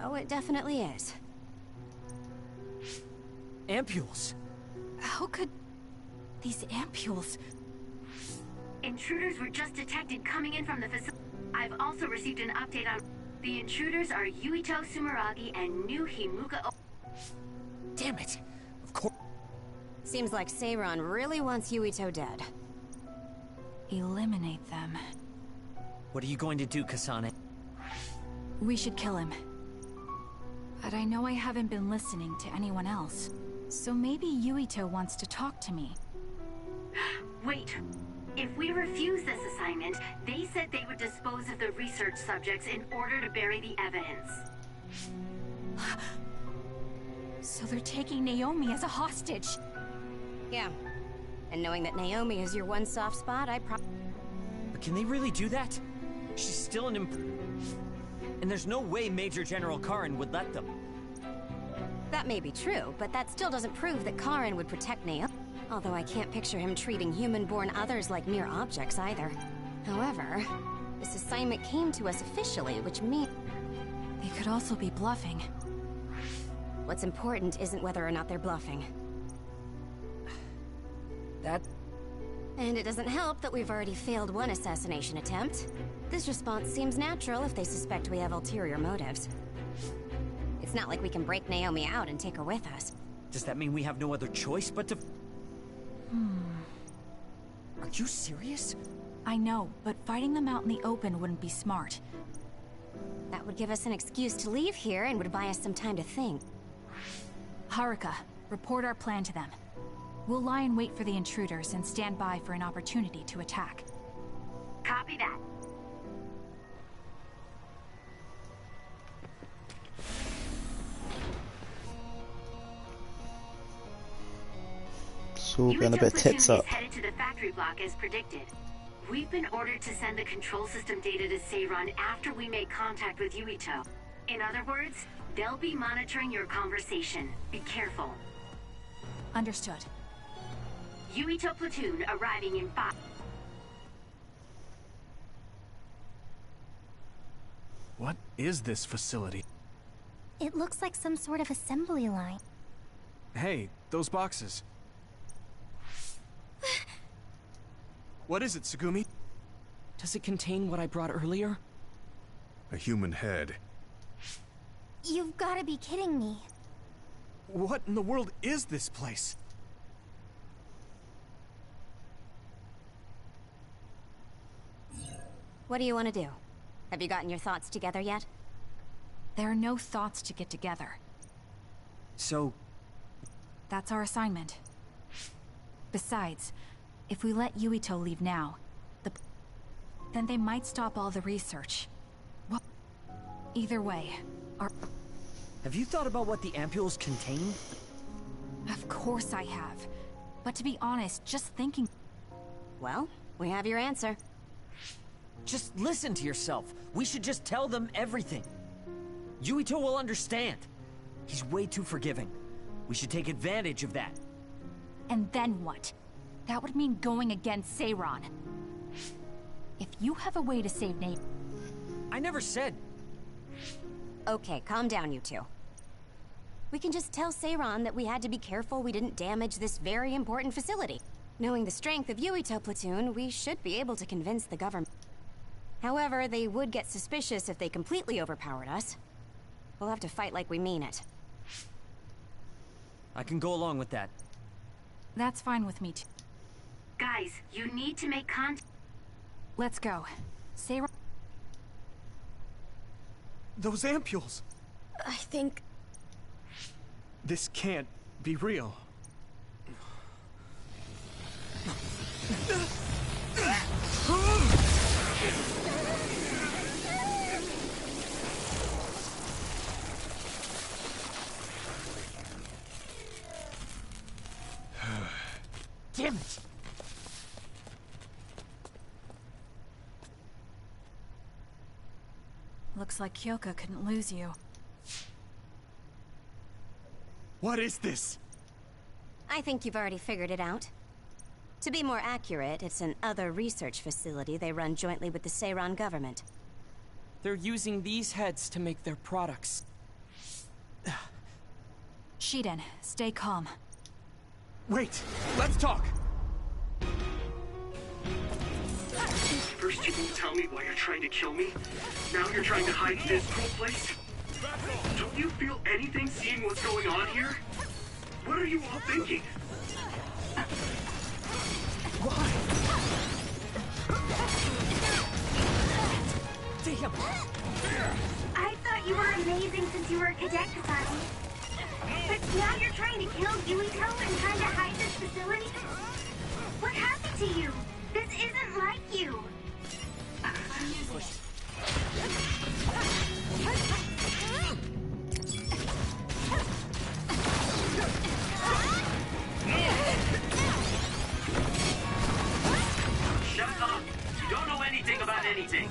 Oh, it definitely is. Ampules. How could these ampules? Intruders were just detected coming in from the facility. I've also received an update on... The intruders are Yuito Sumeragi and New Himuka... Damn it! Of course... Seems like Seiron really wants Yuito dead. Eliminate them. What are you going to do, Kasane? We should kill him. But I know I haven't been listening to anyone else. So maybe Yuito wants to talk to me. Wait. If we refuse this assignment, they said they would dispose of the research subjects in order to bury the evidence. So they're taking Naomi as a hostage. Yeah. And knowing that Naomi is your one soft spot, But can they really do that? She's still an and there's no way Major General Karin would let them. That may be true, but that still doesn't prove that Karin would protect Naomi. Although I can't picture him treating human-born others like mere objects either. However, this assignment came to us officially, which means... They could also be bluffing. What's important isn't whether or not they're bluffing. And it doesn't help that we've already failed one assassination attempt. This response seems natural if they suspect we have ulterior motives. It's not like we can break Naomi out and take her with us. Does that mean we have no other choice but to... Are you serious? I know, but fighting them out in the open wouldn't be smart. That would give us an excuse to leave here and would buy us some time to think. Haruka, report our plan to them. We'll lie in wait for the intruders and stand by for an opportunity to attack. Copy that. So we're going a bit tits up. Is headed to the factory block as predicted. We've been ordered to send the control system data to Seiron after we make contact with Yuito. In other words, they'll be monitoring your conversation. Be careful. Understood. Yuito platoon arriving in 5. What is this facility? It looks like some sort of assembly line. Hey, those boxes. What is it, Tsugumi? Does it contain what I brought earlier? A human head. You've got to be kidding me. What in the world is this place? What do you want to do? Have you gotten your thoughts together yet? There are no thoughts to get together. So... That's our assignment. Besides, if we let Yuito leave now, then they might stop all the research. Well, either way, our... Have you thought about what the ampules contain? Of course I have. But to be honest, just thinking... Well, we have your answer. Just listen to yourself. We should just tell them everything. Yuito will understand. He's way too forgiving. We should take advantage of that. And then what? That would mean going against Seiron. If you have a way to save Nate... I never said... Okay, calm down, you two. We can just tell Seiron that we had to be careful we didn't damage this very important facility. Knowing the strength of Yuito platoon, we should be able to convince the government. However, they would get suspicious if they completely overpowered us. We'll have to fight like we mean it. I can go along with that. That's fine with me too. Guys, you need to make contact. Let's go. Stay right. Those ampules! I think... This can't be real. Damn it! Looks like Kyoka couldn't lose you. What is this? I think you've already figured it out. To be more accurate, it's an other research facility they run jointly with the Seiran government. They're using these heads to make their products. Shiden, stay calm. Wait, let's talk! First you won't tell me why you're trying to kill me. Now you're trying to hide this cool place. Don't you feel anything seeing what's going on here? What are you all thinking? Why? Damn! I thought you were amazing since you were a cadet, Kasane. But now you're trying to kill Yuito and trying to hide this facility? What happened to you? This isn't like you. Shut up! You don't know anything about anything.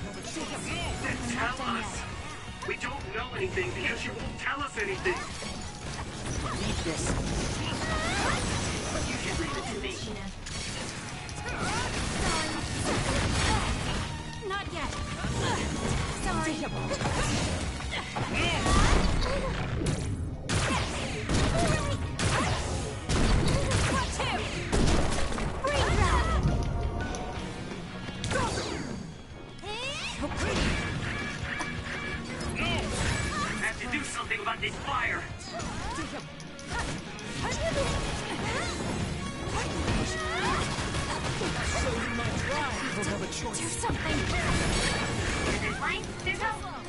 Then tell us. We don't know anything because you won't tell us anything. Leave this. You should leave it to me. Not yet. Sorry. Have to do something about this fire. We'll have a choice. Do something. There's light, there's hope.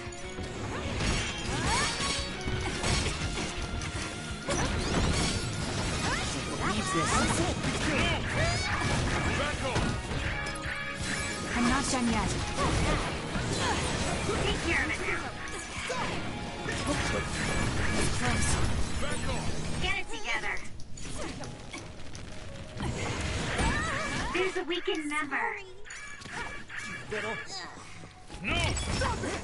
Leave this. I'm not done yet. Take care of it now. Get it together. There's a weakened member. Little. No! Stop it!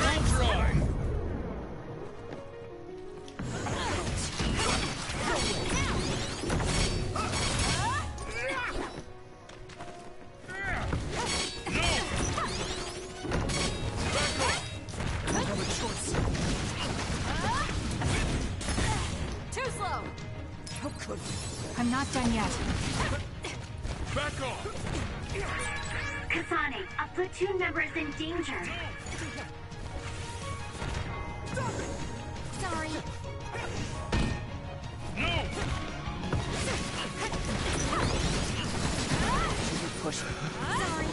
Don't try! Too slow. I'm not done yet. Back off! Kasane, a platoon member is in danger. Sorry. No! Push it. Sorry.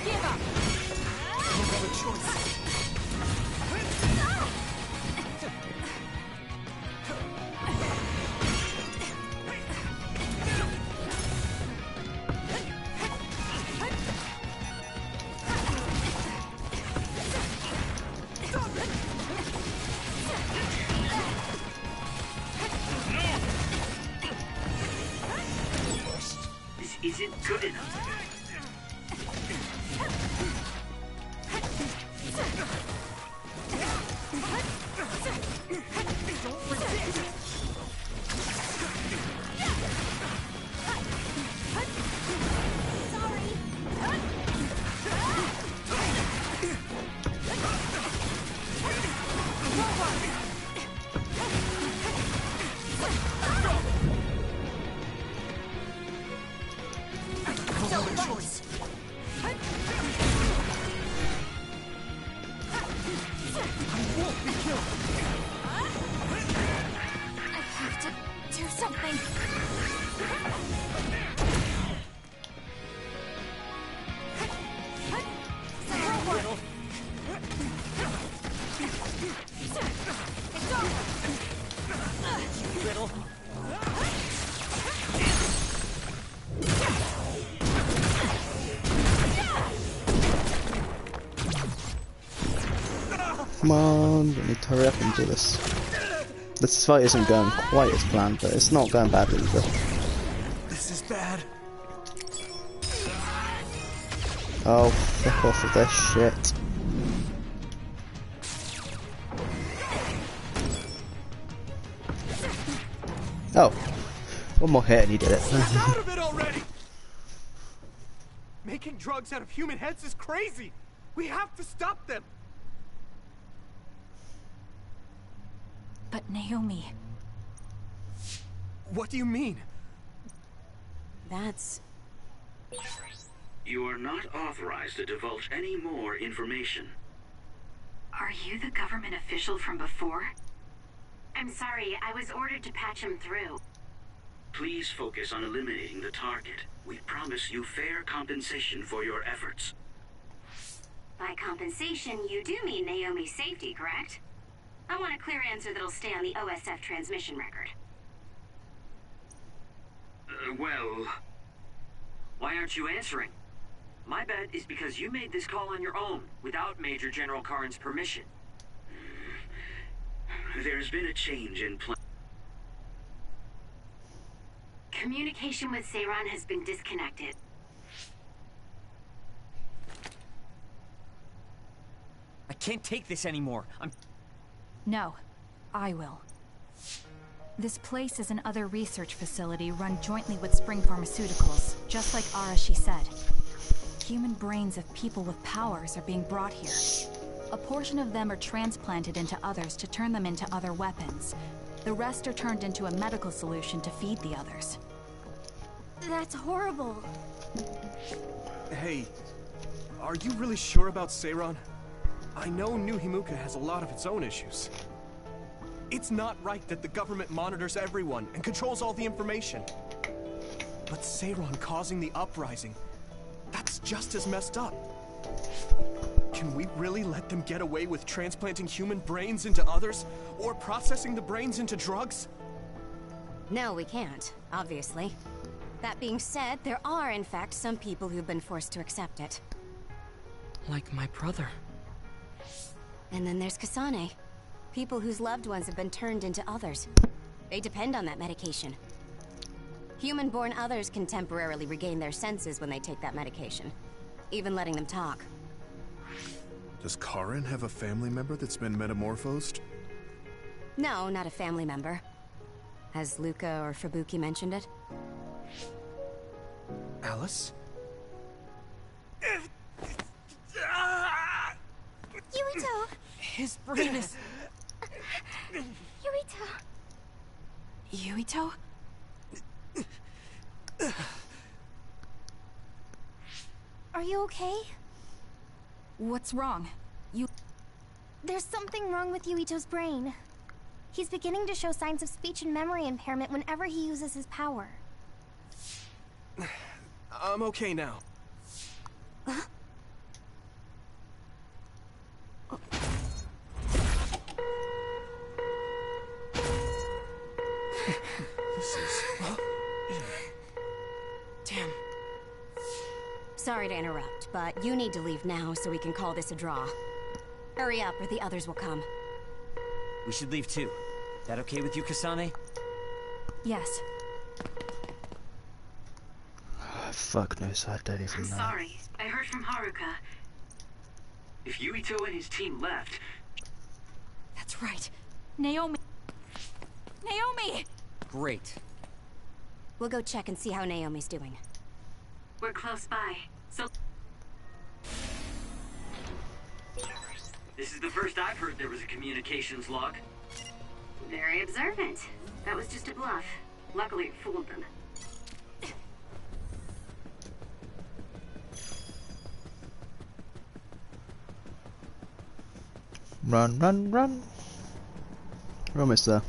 Give up. We'll have a choice. This isn't good enough. Come on, we need to hurry up and do this. This fight isn't going quite as planned, but it's not going badly either. This is bad. Oh, fuck off with this shit. Oh, one more hit and he did it. Snap out of it already! Making drugs out of human heads is crazy! We have to stop them! But Naomi... What do you mean? That's... You are not authorized to divulge any more information. Are you the government official from before? I'm sorry, I was ordered to patch him through. Please focus on eliminating the target. We promise you fair compensation for your efforts. By compensation, you do mean Naomi's safety, correct? I want a clear answer that'll stay on the OSF transmission record. Well... Why aren't you answering? My bet is because you made this call on your own, without Major General Karin's permission. There's been a change in plan. Communication with Seiran has been disconnected. I can't take this anymore. No, I will. This place is an other research facility run jointly with Spring Pharmaceuticals, just like Arashi said. Human brains of people with powers are being brought here. A portion of them are transplanted into others to turn them into other weapons. The rest are turned into a medical solution to feed the others. That's horrible. Hey, are you really sure about Seiran? I know New Himuka has a lot of its own issues. It's not right that the government monitors everyone and controls all the information. But Seiran causing the uprising, that's just as messed up. Can we really let them get away with transplanting human brains into others? Or processing the brains into drugs? No, we can't, obviously. That being said, there are, in fact, some people who've been forced to accept it. Like my brother. And then there's Kasane. People whose loved ones have been turned into others. They depend on that medication. Human-born others can temporarily regain their senses when they take that medication. Even letting them talk. Does Karin have a family member that's been metamorphosed? No, not a family member. Has Luca or Fubuki mentioned it? Alice? Yuito! His brain is... Yuito? Yuito? Are you okay? What's wrong? There's something wrong with Yuito's brain. He's beginning to show signs of speech and memory impairment whenever he uses his power. I'm okay now. Damn. Sorry to interrupt, but you need to leave now so we can call this a draw. Hurry up or the others will come. We should leave too. That okay with you, Kasane? Yes. Fuck knows, I don't even know. Sorry, I heard from Haruka. If Yuito and his team left... That's right. Naomi! Naomi! Great. We'll go check and see how Naomi's doing. We're close by, so... This is the first I've heard there was a communications log. Very observant. That was just a bluff. Luckily it fooled them. Run, run, run. We're almost there.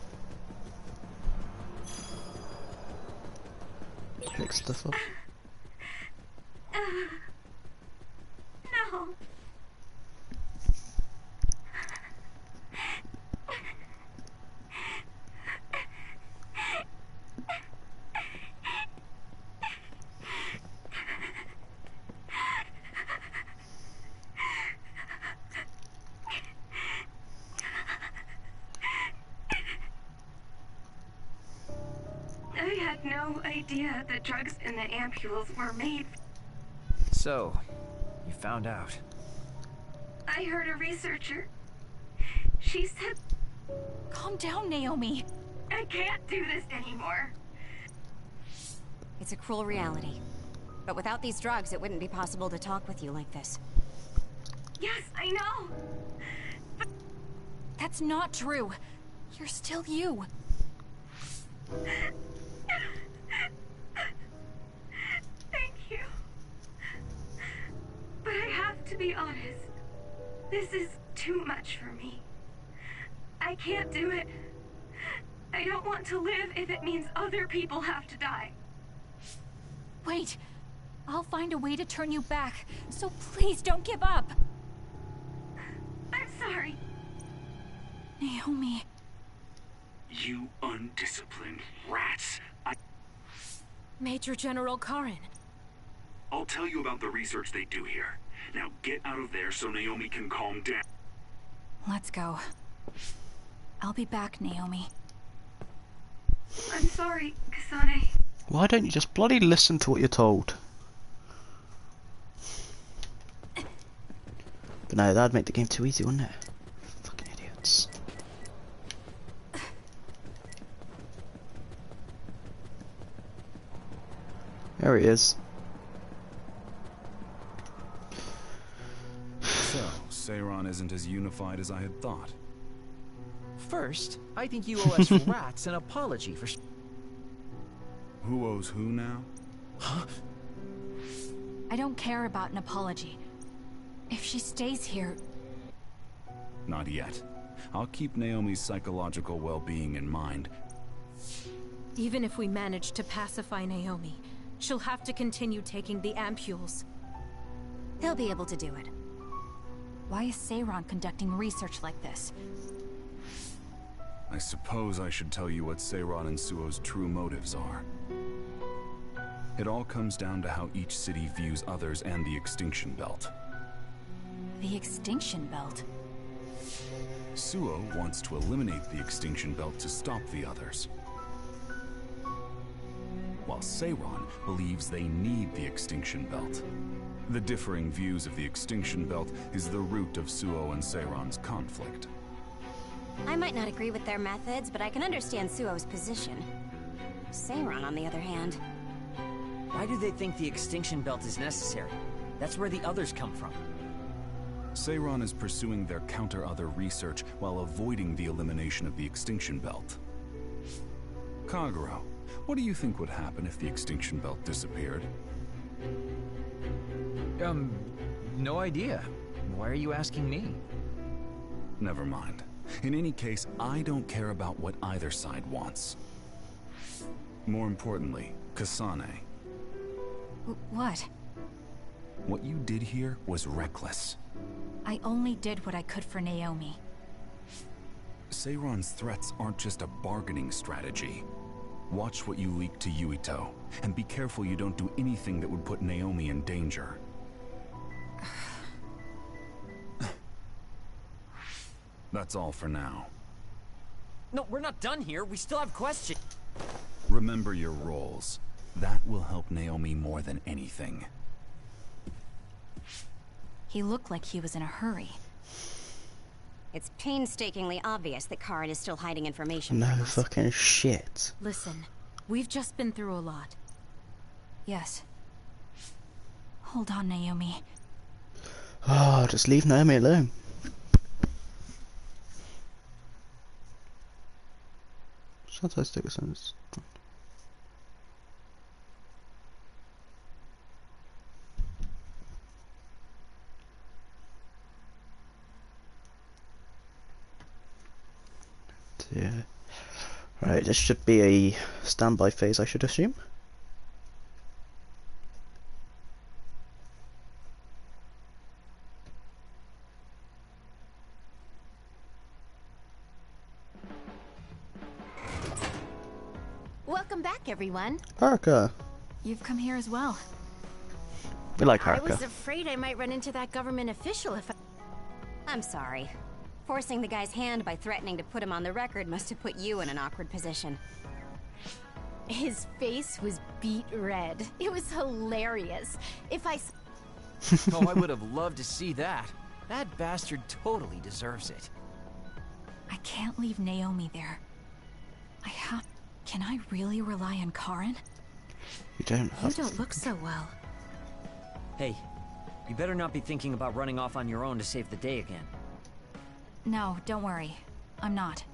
Pick stuff up. No. had no idea the drugs in the ampules were made. So, you found out. I heard a researcher. She said... Calm down, Naomi. I can't do this anymore. It's a cruel reality. But without these drugs, it wouldn't be possible to talk with you like this. Yes, I know. That's not true. You're still you. Thank you. But I have to be honest. This is too much for me. I can't do it. I don't want to live if it means other people have to die. Wait. I'll find a way to turn you back, so please don't give up. I'm sorry. Naomi. You undisciplined rats. Major General Karin. I'll tell you about the research they do here. Now get out of there so Naomi can calm down. Let's go. I'll be back, Naomi. I'm sorry, Kasane. Why don't you just bloody listen to what you're told? But no, that'd make the game too easy, wouldn't it? Fucking idiots. There he is. So, Seiron isn't as unified as I had thought. First, I think you owe us rats an apology for... Who owes who now? Huh? I don't care about an apology. If she stays here... Not yet. I'll keep Naomi's psychological well-being in mind. Even if we manage to pacify Naomi, she'll have to continue taking the ampules. They'll be able to do it. Why is Seiron conducting research like this? I suppose I should tell you what Seiron and Suo's true motives are. It all comes down to how each city views others and the Extinction Belt. The Extinction Belt? Suo wants to eliminate the Extinction Belt to stop the others, while Seiron believes they need the Extinction Belt. The differing views of the Extinction Belt is the root of Suo and Seiron's conflict. I might not agree with their methods, but I can understand Suo's position. Seiron, on the other hand... Why do they think the Extinction Belt is necessary? That's where the others come from. Seiron is pursuing their counter-other research while avoiding the elimination of the Extinction Belt. Kagero, what do you think would happen if the Extinction Belt disappeared? No idea. Why are you asking me? Never mind. In any case, I don't care about what either side wants. More importantly, Kasane. What? What you did here was reckless. I only did what I could for Naomi. Seiron's threats aren't just a bargaining strategy. Watch what you leak to Yuito, and be careful you don't do anything that would put Naomi in danger. That's all for now. No, we're not done here. We still have questions. Remember your roles. That will help Naomi more than anything. He looked like he was in a hurry. It's painstakingly obvious that Karin is still hiding information. No fucking shit. Listen, we've just been through a lot. Yes. Hold on, Naomi. Oh, just leave Naomi alone. Sometimes take a sentence. Yeah. Right, this should be a standby phase, I should assume. Welcome back, everyone. Haruka. You've come here as well. We like I Haruka. was afraid I might run into that government official if I... I'm sorry. Forcing the guy's hand by threatening to put him on the record must have put you in an awkward position. His face was beet red. It was hilarious. If I... Oh, I would have loved to see that. That bastard totally deserves it. I can't leave Naomi there. I have... Can I really rely on Karin? You don't have... You don't look so well. Hey, you better not be thinking about running off on your own to save the day again. No, don't worry. I'm not.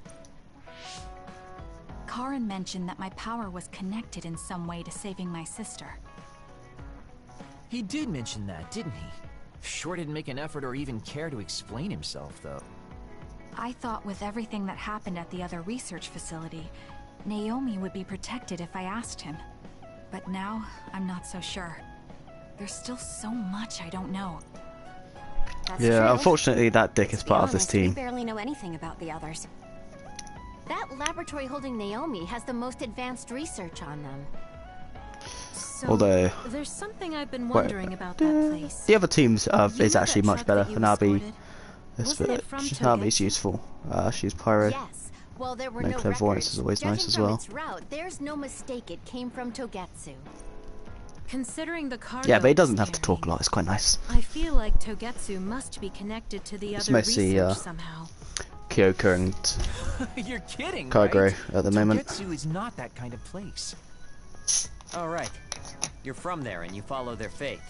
Karin mentioned that my power was connected in some way to saving my sister. He did mention that, didn't he? Sure didn't make an effort or even care to explain himself, though. I thought with everything that happened at the other research facility, Naomi would be protected if I asked him. But now, I'm not so sure. There's still so much I don't know. That's yeah, true. unfortunately that dick is part of this team. We barely know anything about the others. That laboratory holding Naomi has the most advanced research on them. So, Although, there's something I've been wondering about that place. the other teams is know actually that much truck better, that you and Abby, Wasn't it from Abby's useful. She's pyro. Yes. Well, there were No no clairvoyance records. is always nice Judging as from well. its route, there's no mistake it came from Togetsu. Considering the cargo Yeah, but he doesn't have to talk a lot. It's quite nice. I feel like Togetsu must be connected to the It's other mostly research somehow. Kyoka and You're kidding, Kagero right? at the moment. Togetsu is not that kind of place. All right. You're from there and you follow their faith.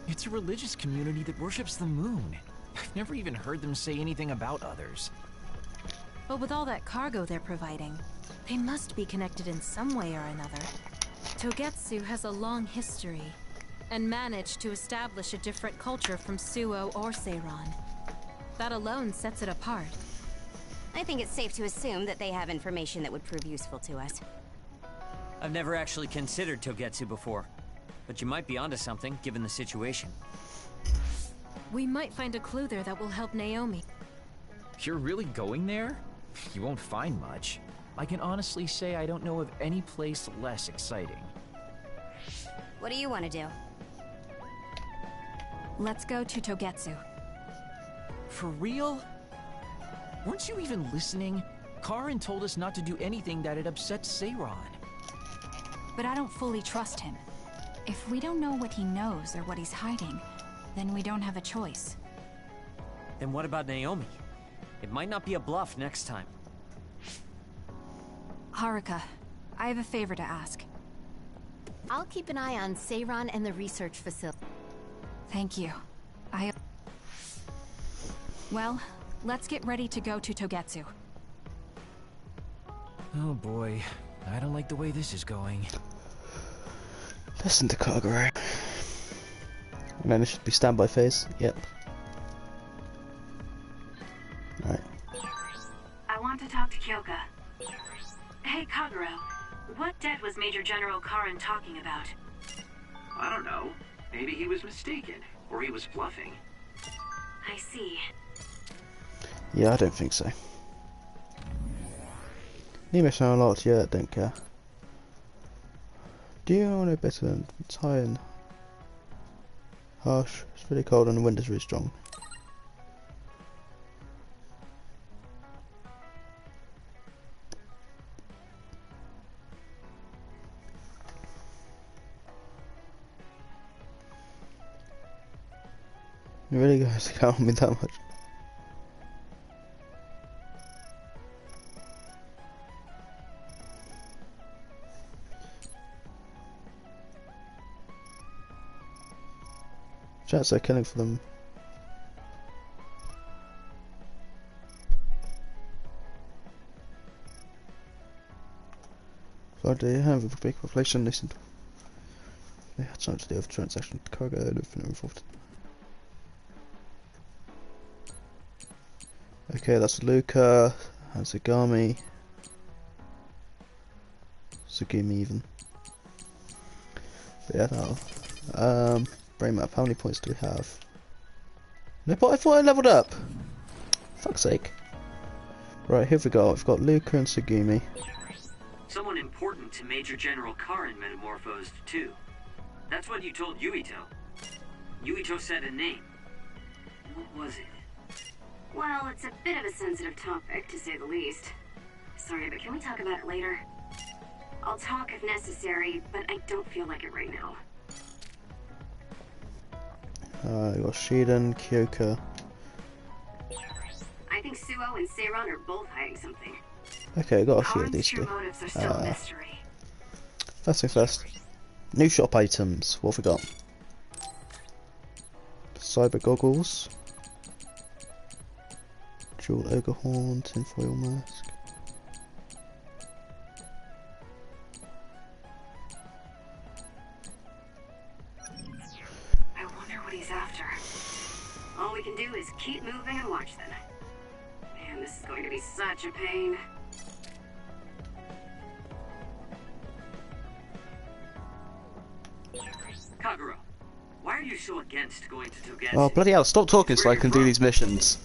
It's a religious community that worships the moon. I've never even heard them say anything about others. But with all that cargo they're providing, they must be connected in some way or another. Togetsu has a long history, and managed to establish a different culture from Suo or Seiran. That alone sets it apart. I think it's safe to assume that they have information that would prove useful to us. I've never actually considered Togetsu before, but you might be onto something given the situation. We might find a clue there that will help Naomi. You're really going there? You won't find much. I can honestly say I don't know of any place less exciting. What do you want to do? Let's go to Togetsu. For real? Weren't you even listening? Karin told us not to do anything that'd upset Seiran. But I don't fully trust him. If we don't know what he knows or what he's hiding, then we don't have a choice. Then what about Naomi? It might not be a bluff next time. Haruka, I have a favor to ask. I'll keep an eye on Seiran and the research facility. Thank you. Well, let's get ready to go to Togetsu. Oh boy, I don't like the way this is going. Listen to Kagero. And then it should be standby phase. Yep. Alright. I want to talk to Kyoka. Hey, Kagero. What debt was Major General Karin talking about? I don't know. Maybe he was mistaken, or he was bluffing. I see. Yeah, I don't think so. Need mission a lot, yeah, don't care. Do you want to better than it's high and harsh? It's really cold and the wind is really strong. You really guys can't me that much. Chats are killing for them. They have a big population. Listen, they had something to do with transaction cargo. They've been involved. Okay, that's Luca, Hazagami, Sugimi even. But yeah, now, brain map, how many points do we have? No, but I thought I leveled up! Fuck's sake. Right, here we go, I've got Luca and Sugimi. Someone important to Major General Karin metamorphosed too. That's what you told Yuito. Yuito said a name. What was it? Well, it's a bit of a sensitive topic, to say the least. Sorry, but can we talk about it later? I'll talk if necessary, but I don't feel like it right now. You got Shiden, Kyoka. I think Suo and Seiron are both hiding something. Okay, got a few of Karen's these true two. motives are still a mystery. First things first. New shop items. What have we got? Cyber goggles. Jewel ogre horn, tinfoil mask. I wonder what he's after. All we can do is keep moving and watch them. Man, this is going to be such a pain. Kagura, why are you so against going to Togetsu? Oh bloody hell, stop talking so I can do these missions.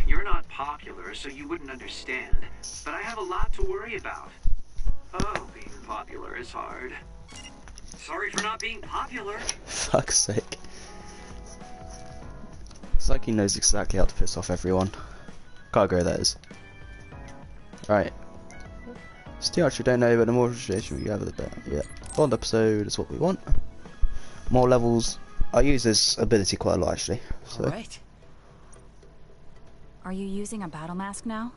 You're not popular, so you wouldn't understand. But I have a lot to worry about. Oh, being popular is hard. Sorry for not being popular. Fuck's sake. It's like he knows exactly how to piss off everyone. Kagura, that is. Right. Still actually don't know, but the more appreciation we have, the better. Yeah. Bond episode is what we want. More levels. I use this ability quite a lot actually. So. Alright. Are you using a battle mask now?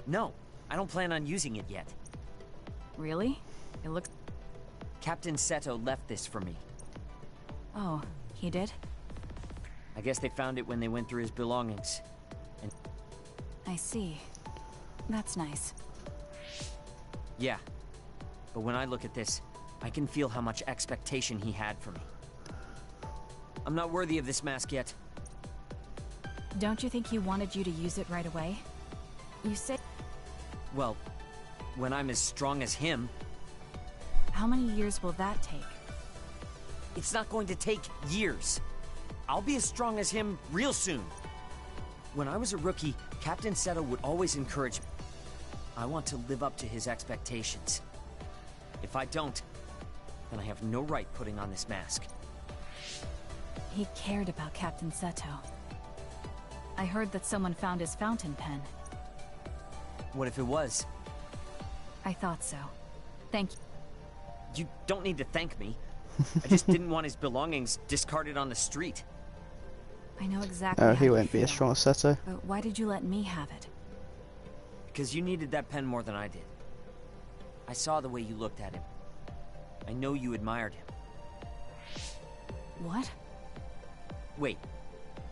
No, I don't plan on using it yet. Really? It looks... Captain Seto left this for me. Oh, he did? I guess they found it when they went through his belongings. And I see. That's nice. yeah. But when I look at this, I can feel how much expectation he had for me. I'm not worthy of this mask yet. Don't you think he wanted you to use it right away? You said... Well, when I'm as strong as him... How many years will that take? It's not going to take years. I'll be as strong as him real soon. When I was a rookie, Captain Seto would always encourage me. I want to live up to his expectations. If I don't, then I have no right putting on this mask. He cared about Captain Seto. I heard that someone found his fountain pen. What if it was? I thought so. Thank you. You don't need to thank me. I just didn't want his belongings discarded on the street. I know exactly Oh, how he you won't be feel. as strong as Seto. But why did you let me have it? Because you needed that pen more than I did. I saw the way you looked at him. I know you admired him. What? Wait.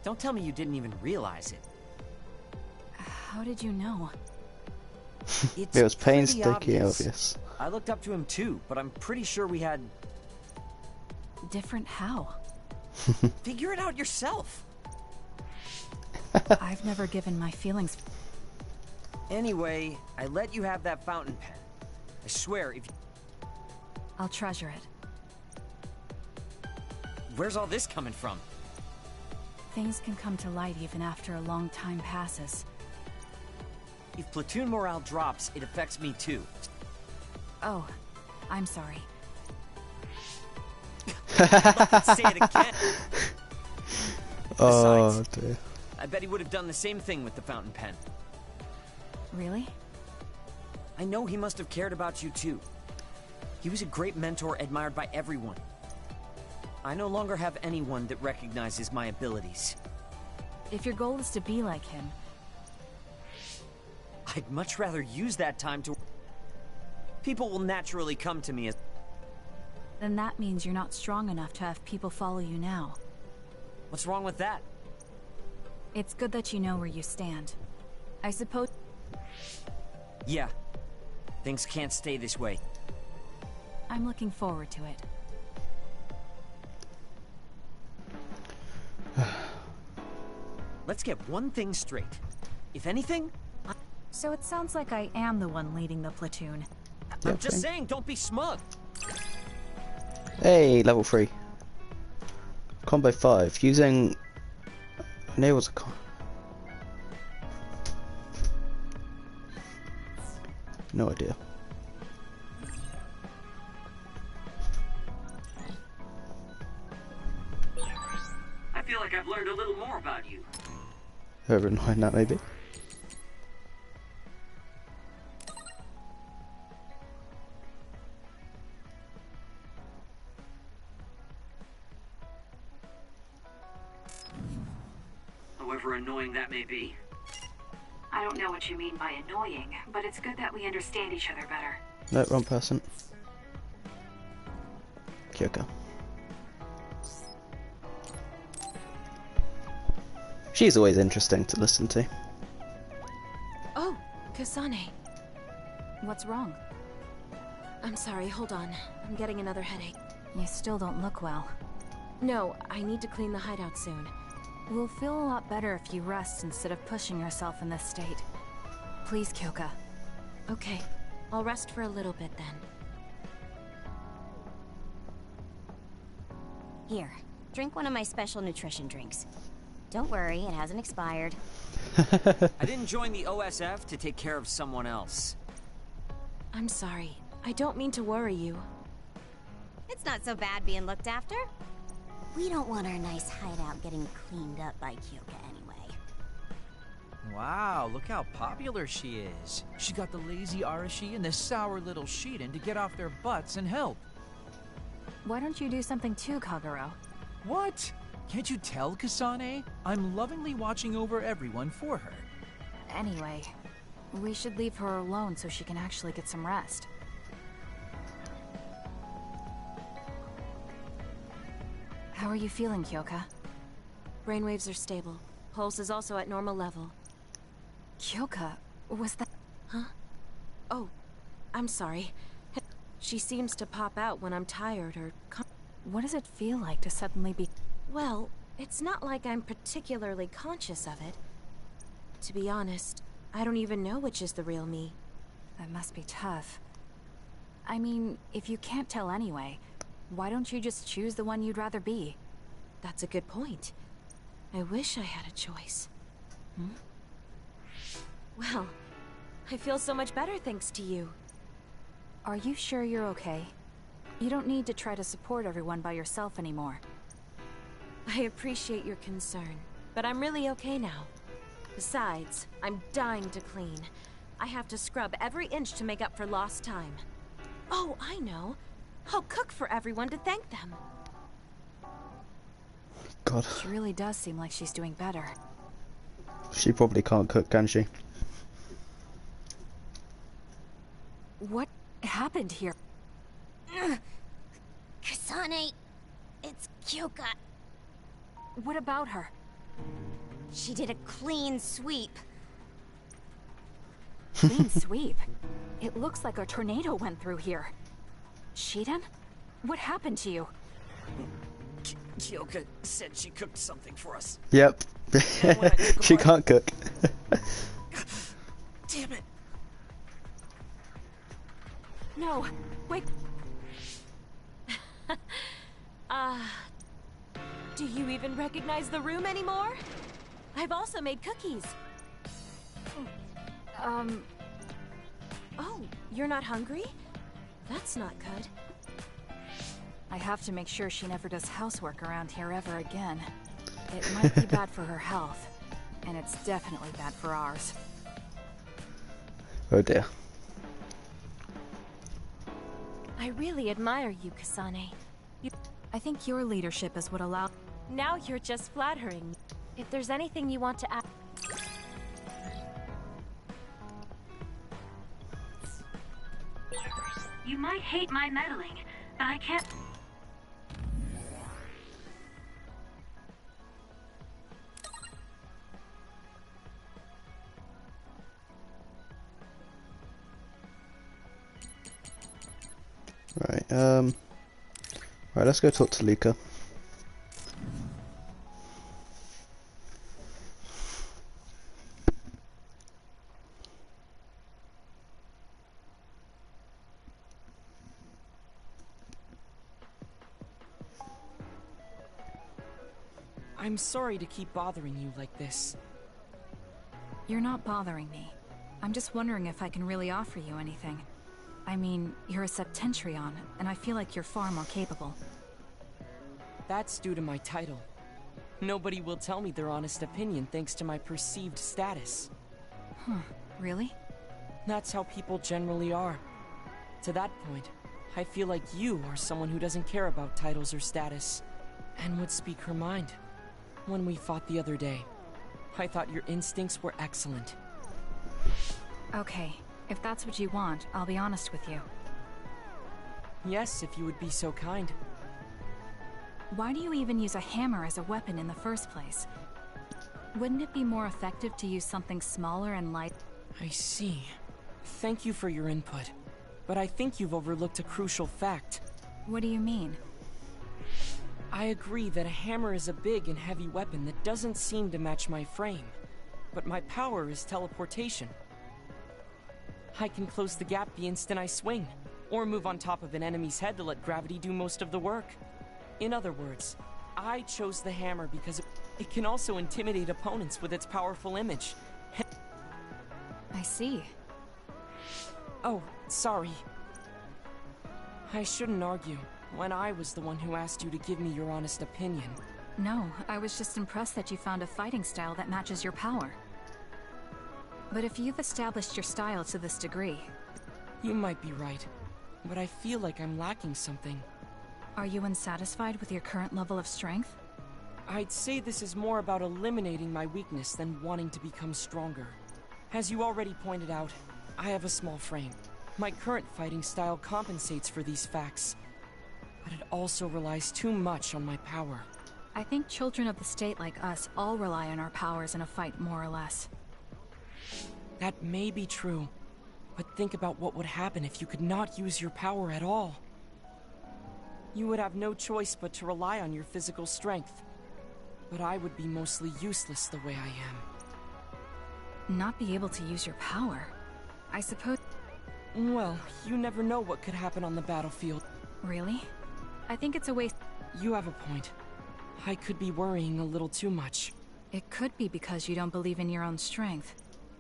Don't tell me you didn't even realize it. How did you know? It's It was pretty painstakingly obvious. I looked up to him too, but I'm pretty sure we had... Different how? Figure it out yourself! I've never given my feelings... Anyway, I let you have that fountain pen. I swear, if you... I'll treasure it. Where's all this coming from? Things can come to light even after a long time passes. If platoon morale drops, it affects me too. Oh, I'm sorry. Say it again. Oh Besides, dear. I bet he would have done the same thing with the fountain pen. Really? I know he must have cared about you too. He was a great mentor admired by everyone. I no longer have anyone that recognizes my abilities. If your goal is to be like him... I'd much rather use that time to... People will naturally come to me as... Then that means you're not strong enough to have people follow you now. What's wrong with that? It's good that you know where you stand. I suppose... Yeah. Things can't stay this way. I'm looking forward to it. Let's get one thing straight. If anything... So it sounds like I am the one leading the platoon. I'm just saying, don't be smug. Hey, level 3. Combo 5. Using... Nioh was a con... No idea. I feel like I've learned a little more about you. Whoever behind that maybe. however annoying that may be. I don't know what you mean by annoying, but it's good that we understand each other better. No, wrong person. Kyoka. She's always interesting to listen to. Oh, Kasane. What's wrong? I'm sorry, hold on. I'm getting another headache. You still don't look well. No, I need to clean the hideout soon. We'll feel a lot better if you rest instead of pushing yourself in this state. Please, Kyoka. Okay, I'll rest for a little bit then. Here, drink one of my special nutrition drinks. Don't worry, it hasn't expired. I didn't join the OSF to take care of someone else. I'm sorry. I don't mean to worry you. It's not so bad being looked after. We don't want our nice hideout getting cleaned up by Kyoka anyway. Wow, look how popular she is. She got the lazy Arashi and the sour little Shiden to get off their butts and help. Why don't you do something too, Kagero? What? Can't you tell, Kasane? I'm lovingly watching over everyone for her. Anyway, we should leave her alone so she can actually get some rest. How are you feeling, Kyoka? Brainwaves are stable. Pulse is also at normal level. Kyoka, was that... Huh? Oh, I'm sorry. She seems to pop out when I'm tired or... What does it feel like to suddenly be... Well, it's not like I'm particularly conscious of it. To be honest, I don't even know which is the real me. That must be tough. I mean, if you can't tell anyway, why don't you just choose the one you'd rather be? That's a good point. I wish I had a choice. Hmm? Well, I feel so much better thanks to you. Are you sure you're okay? You don't need to try to support everyone by yourself anymore. I appreciate your concern, but I'm really okay now. Besides, I'm dying to clean. I have to scrub every inch to make up for lost time. Oh, I know. I'll cook for everyone to thank them. God. She really does seem like she's doing better. She probably can't cook, can she? What happened here? Kasane, it's Kyoka. What about her? She did a clean sweep. Clean sweep? It looks like a tornado went through here. Shiden? What happened to you? Kyoka said she cooked something for us. Yep. She can't cook. Damn it. No, wait. Do you even recognize the room anymore? I've also made cookies. Oh, you're not hungry? That's not good. I have to make sure she never does housework around here ever again. It might be bad for her health, and it's definitely bad for ours. Oh dear. I really admire you, Kasane. I think your leadership is what allowed... Now you're just flattering me. If there's anything you want to add... You might hate my meddling, but I can't... Right, right, let's go talk to Luca. I'm sorry to keep bothering you like this. You're not bothering me. I'm just wondering if I can really offer you anything. I mean, you're a Septentrion, and I feel like you're far more capable. That's due to my title. Nobody will tell me their honest opinion thanks to my perceived status. Huh, really? That's how people generally are. To that point, I feel like you are someone who doesn't care about titles or status, and would speak her mind. When we fought the other day, I thought your instincts were excellent. Okay, if that's what you want, I'll be honest with you. Yes, if you would be so kind. Why do you even use a hammer as a weapon in the first place? Wouldn't it be more effective to use something smaller and light? I see. Thank you for your input. But I think you've overlooked a crucial fact. What do you mean? I agree that a hammer is a big and heavy weapon that doesn't seem to match my frame. But my power is teleportation. I can close the gap the instant I swing, or move on top of an enemy's head to let gravity do most of the work. In other words, I chose the hammer because it can also intimidate opponents with its powerful image. I see. Oh, sorry. I shouldn't argue, when I was the one who asked you to give me your honest opinion. No, I was just impressed that you found a fighting style that matches your power. But if you've established your style to this degree... You might be right, but I feel like I'm lacking something. Are you unsatisfied with your current level of strength? I'd say this is more about eliminating my weakness than wanting to become stronger. As you already pointed out, I have a small frame. My current fighting style compensates for these facts, but it also relies too much on my power. I think children of the state like us all rely on our powers in a fight, more or less. That may be true, but think about what would happen if you could not use your power at all. You would have no choice but to rely on your physical strength, but I would be mostly useless the way I am. Not be able to use your power? I suppose... Well, you never know what could happen on the battlefield. Really? I think it's a waste... You have a point. I could be worrying a little too much. It could be because you don't believe in your own strength.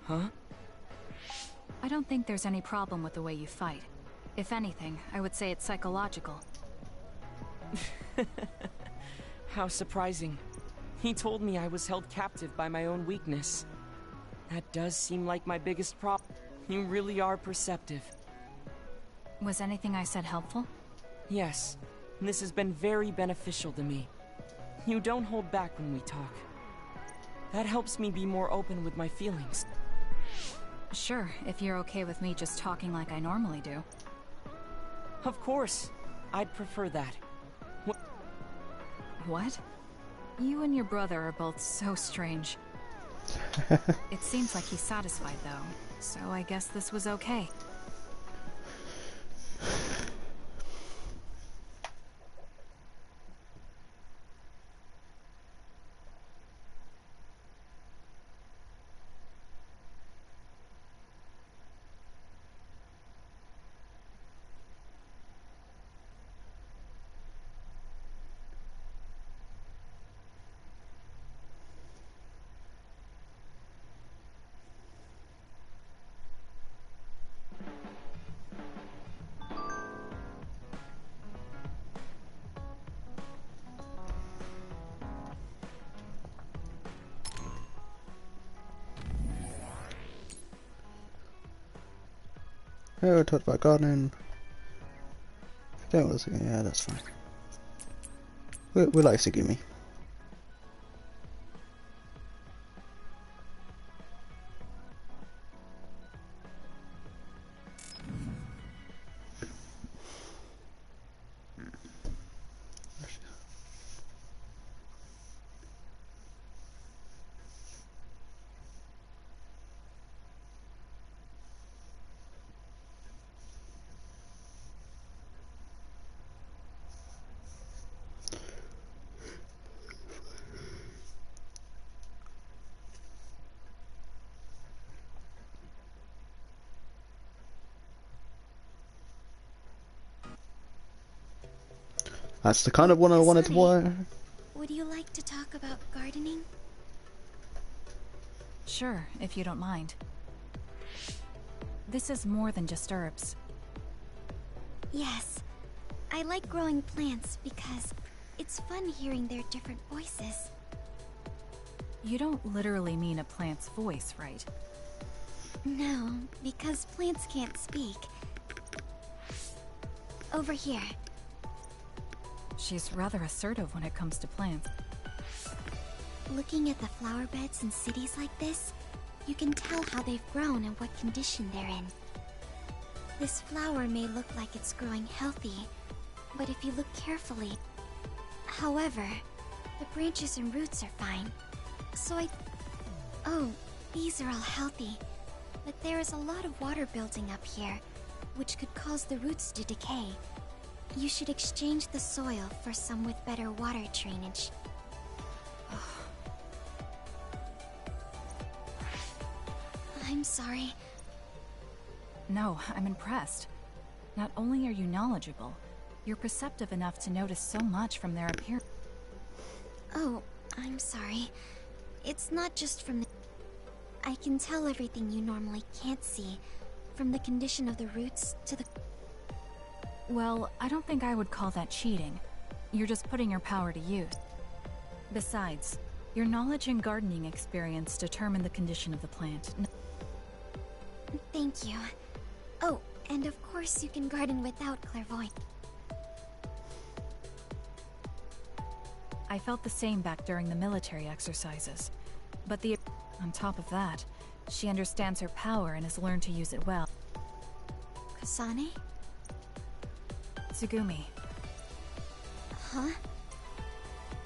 Huh? I don't think there's any problem with the way you fight. If anything, I would say it's psychological. How surprising. He told me I was held captive by my own weakness. That does seem like my biggest problem. You really are perceptive. Was anything I said helpful? Yes. This has been very beneficial to me. You don't hold back when we talk. That helps me be more open with my feelings. Sure, if you're okay with me just talking like I normally do. Of course. I'd prefer that. What? You and your brother are both so strange. It seems like he's satisfied, though, so I guess this was okay. Oh, we talked about gardening. Don't listen. Yeah, that's fine. We like Sugumi. That's the kind of one I wanted to watch. Would you like to talk about gardening? Sure, if you don't mind. This is more than just herbs. Yes. I like growing plants because it's fun hearing their different voices. You don't literally mean a plant's voice, right? No, because plants can't speak. Over here. She's rather assertive when it comes to plants. Looking at the flower beds in cities like this, you can tell how they've grown and what condition they're in. This flower may look like it's growing healthy, but if you look carefully... However, the branches and roots are fine. So Oh, these are all healthy. But there is a lot of water building up here, which could cause the roots to decay. You should exchange the soil for some with better water drainage. I'm sorry. No, I'm impressed. Not only are you knowledgeable, you're perceptive enough to notice so much from their appearance. Oh, I'm sorry. It's not just from the... I can tell everything you normally can't see, from the condition of the roots to the... Well, I don't think I would call that cheating. You're just putting your power to use. Besides, your knowledge and gardening experience determine the condition of the plant. Thank you. Oh, and of course you can garden without clairvoyance. I felt the same back during the military exercises. But on top of that, she understands her power and has learned to use it well. Kasane? Tsugumi. Huh?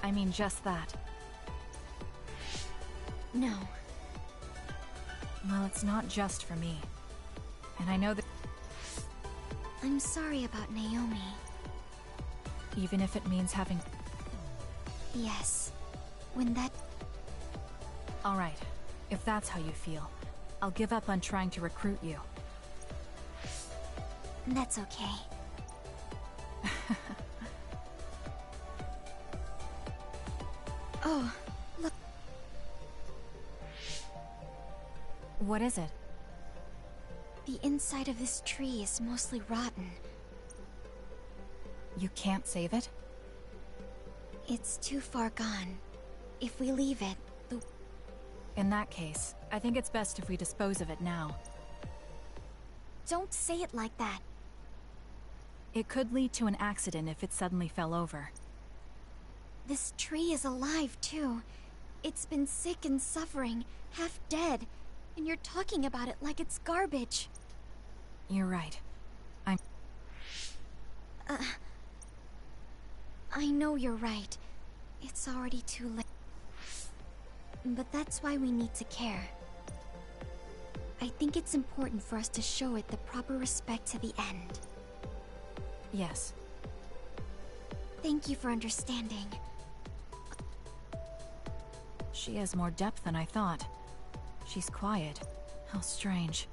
I mean just that. No. Well, it's not just for me. And I know that... I'm sorry about Naomi. Even if it means having... Yes. When that... Alright. If that's how you feel, I'll give up on trying to recruit you. That's okay. Oh, look. What is it? The inside of this tree is mostly rotten. You can't save it? It's too far gone. If we leave it, the... In that case, I think it's best if we dispose of it now. Don't say it like that. It could lead to an accident if it suddenly fell over. This tree is alive, too. It's been sick and suffering, half dead, and you're talking about it like it's garbage. You're right. I know you're right. It's already too late. But that's why we need to care. I think it's important for us to show it the proper respect to the end. Yes. Thank you for understanding. She has more depth than I thought. She's quiet. How strange.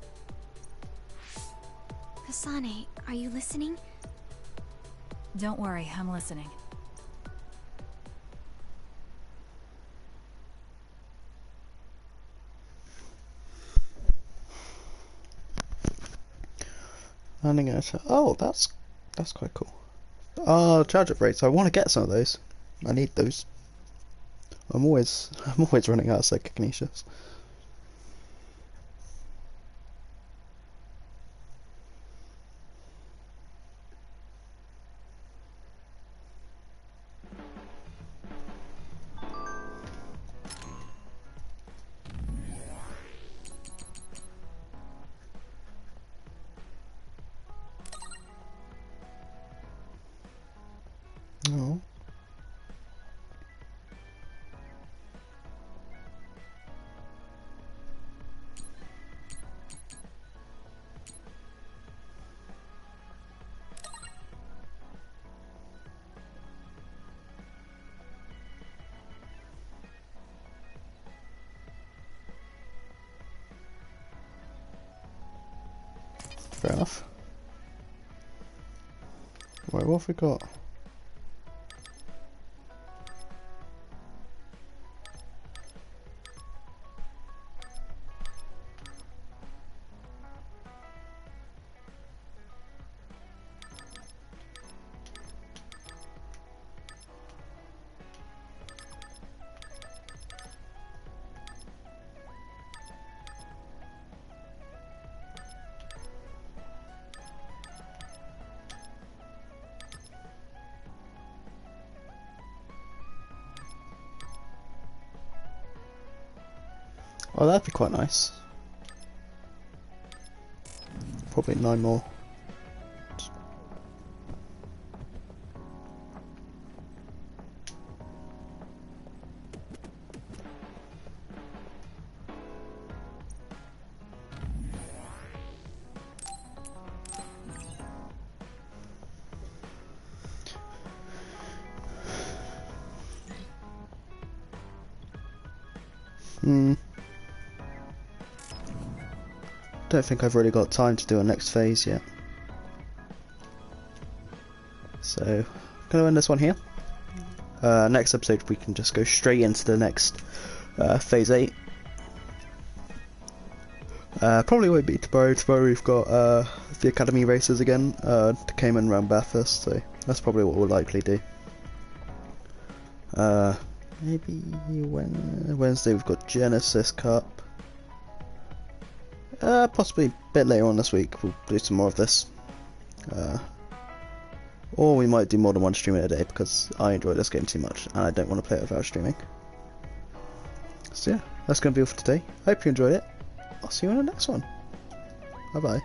Kasane, are you listening? Don't worry, I'm listening. Landing at oh, that's quite cool. Charge up rates. I want to get some of those. I need those. I'm always running out of psychic niches. No. Fair enough. Right, what have we got? Oh, that'd be quite nice. Probably 9 more. Don't think I've really got time to do a next phase yet. So, I'm gonna end this one here. Next episode we can just go straight into the next phase 8. Probably won't be tomorrow. Tomorrow we've got the academy races again, to Cayman round Bathurst, so that's probably what we'll likely do. Maybe Wednesday we've got Genesis Cup. Possibly a bit later on this week we'll do some more of this. Or we might do more than one stream in a day because I enjoy this game too much and I don't want to play it without streaming. So yeah, that's going to be all for today. Hope you enjoyed it. I'll see you on the next one. Bye bye.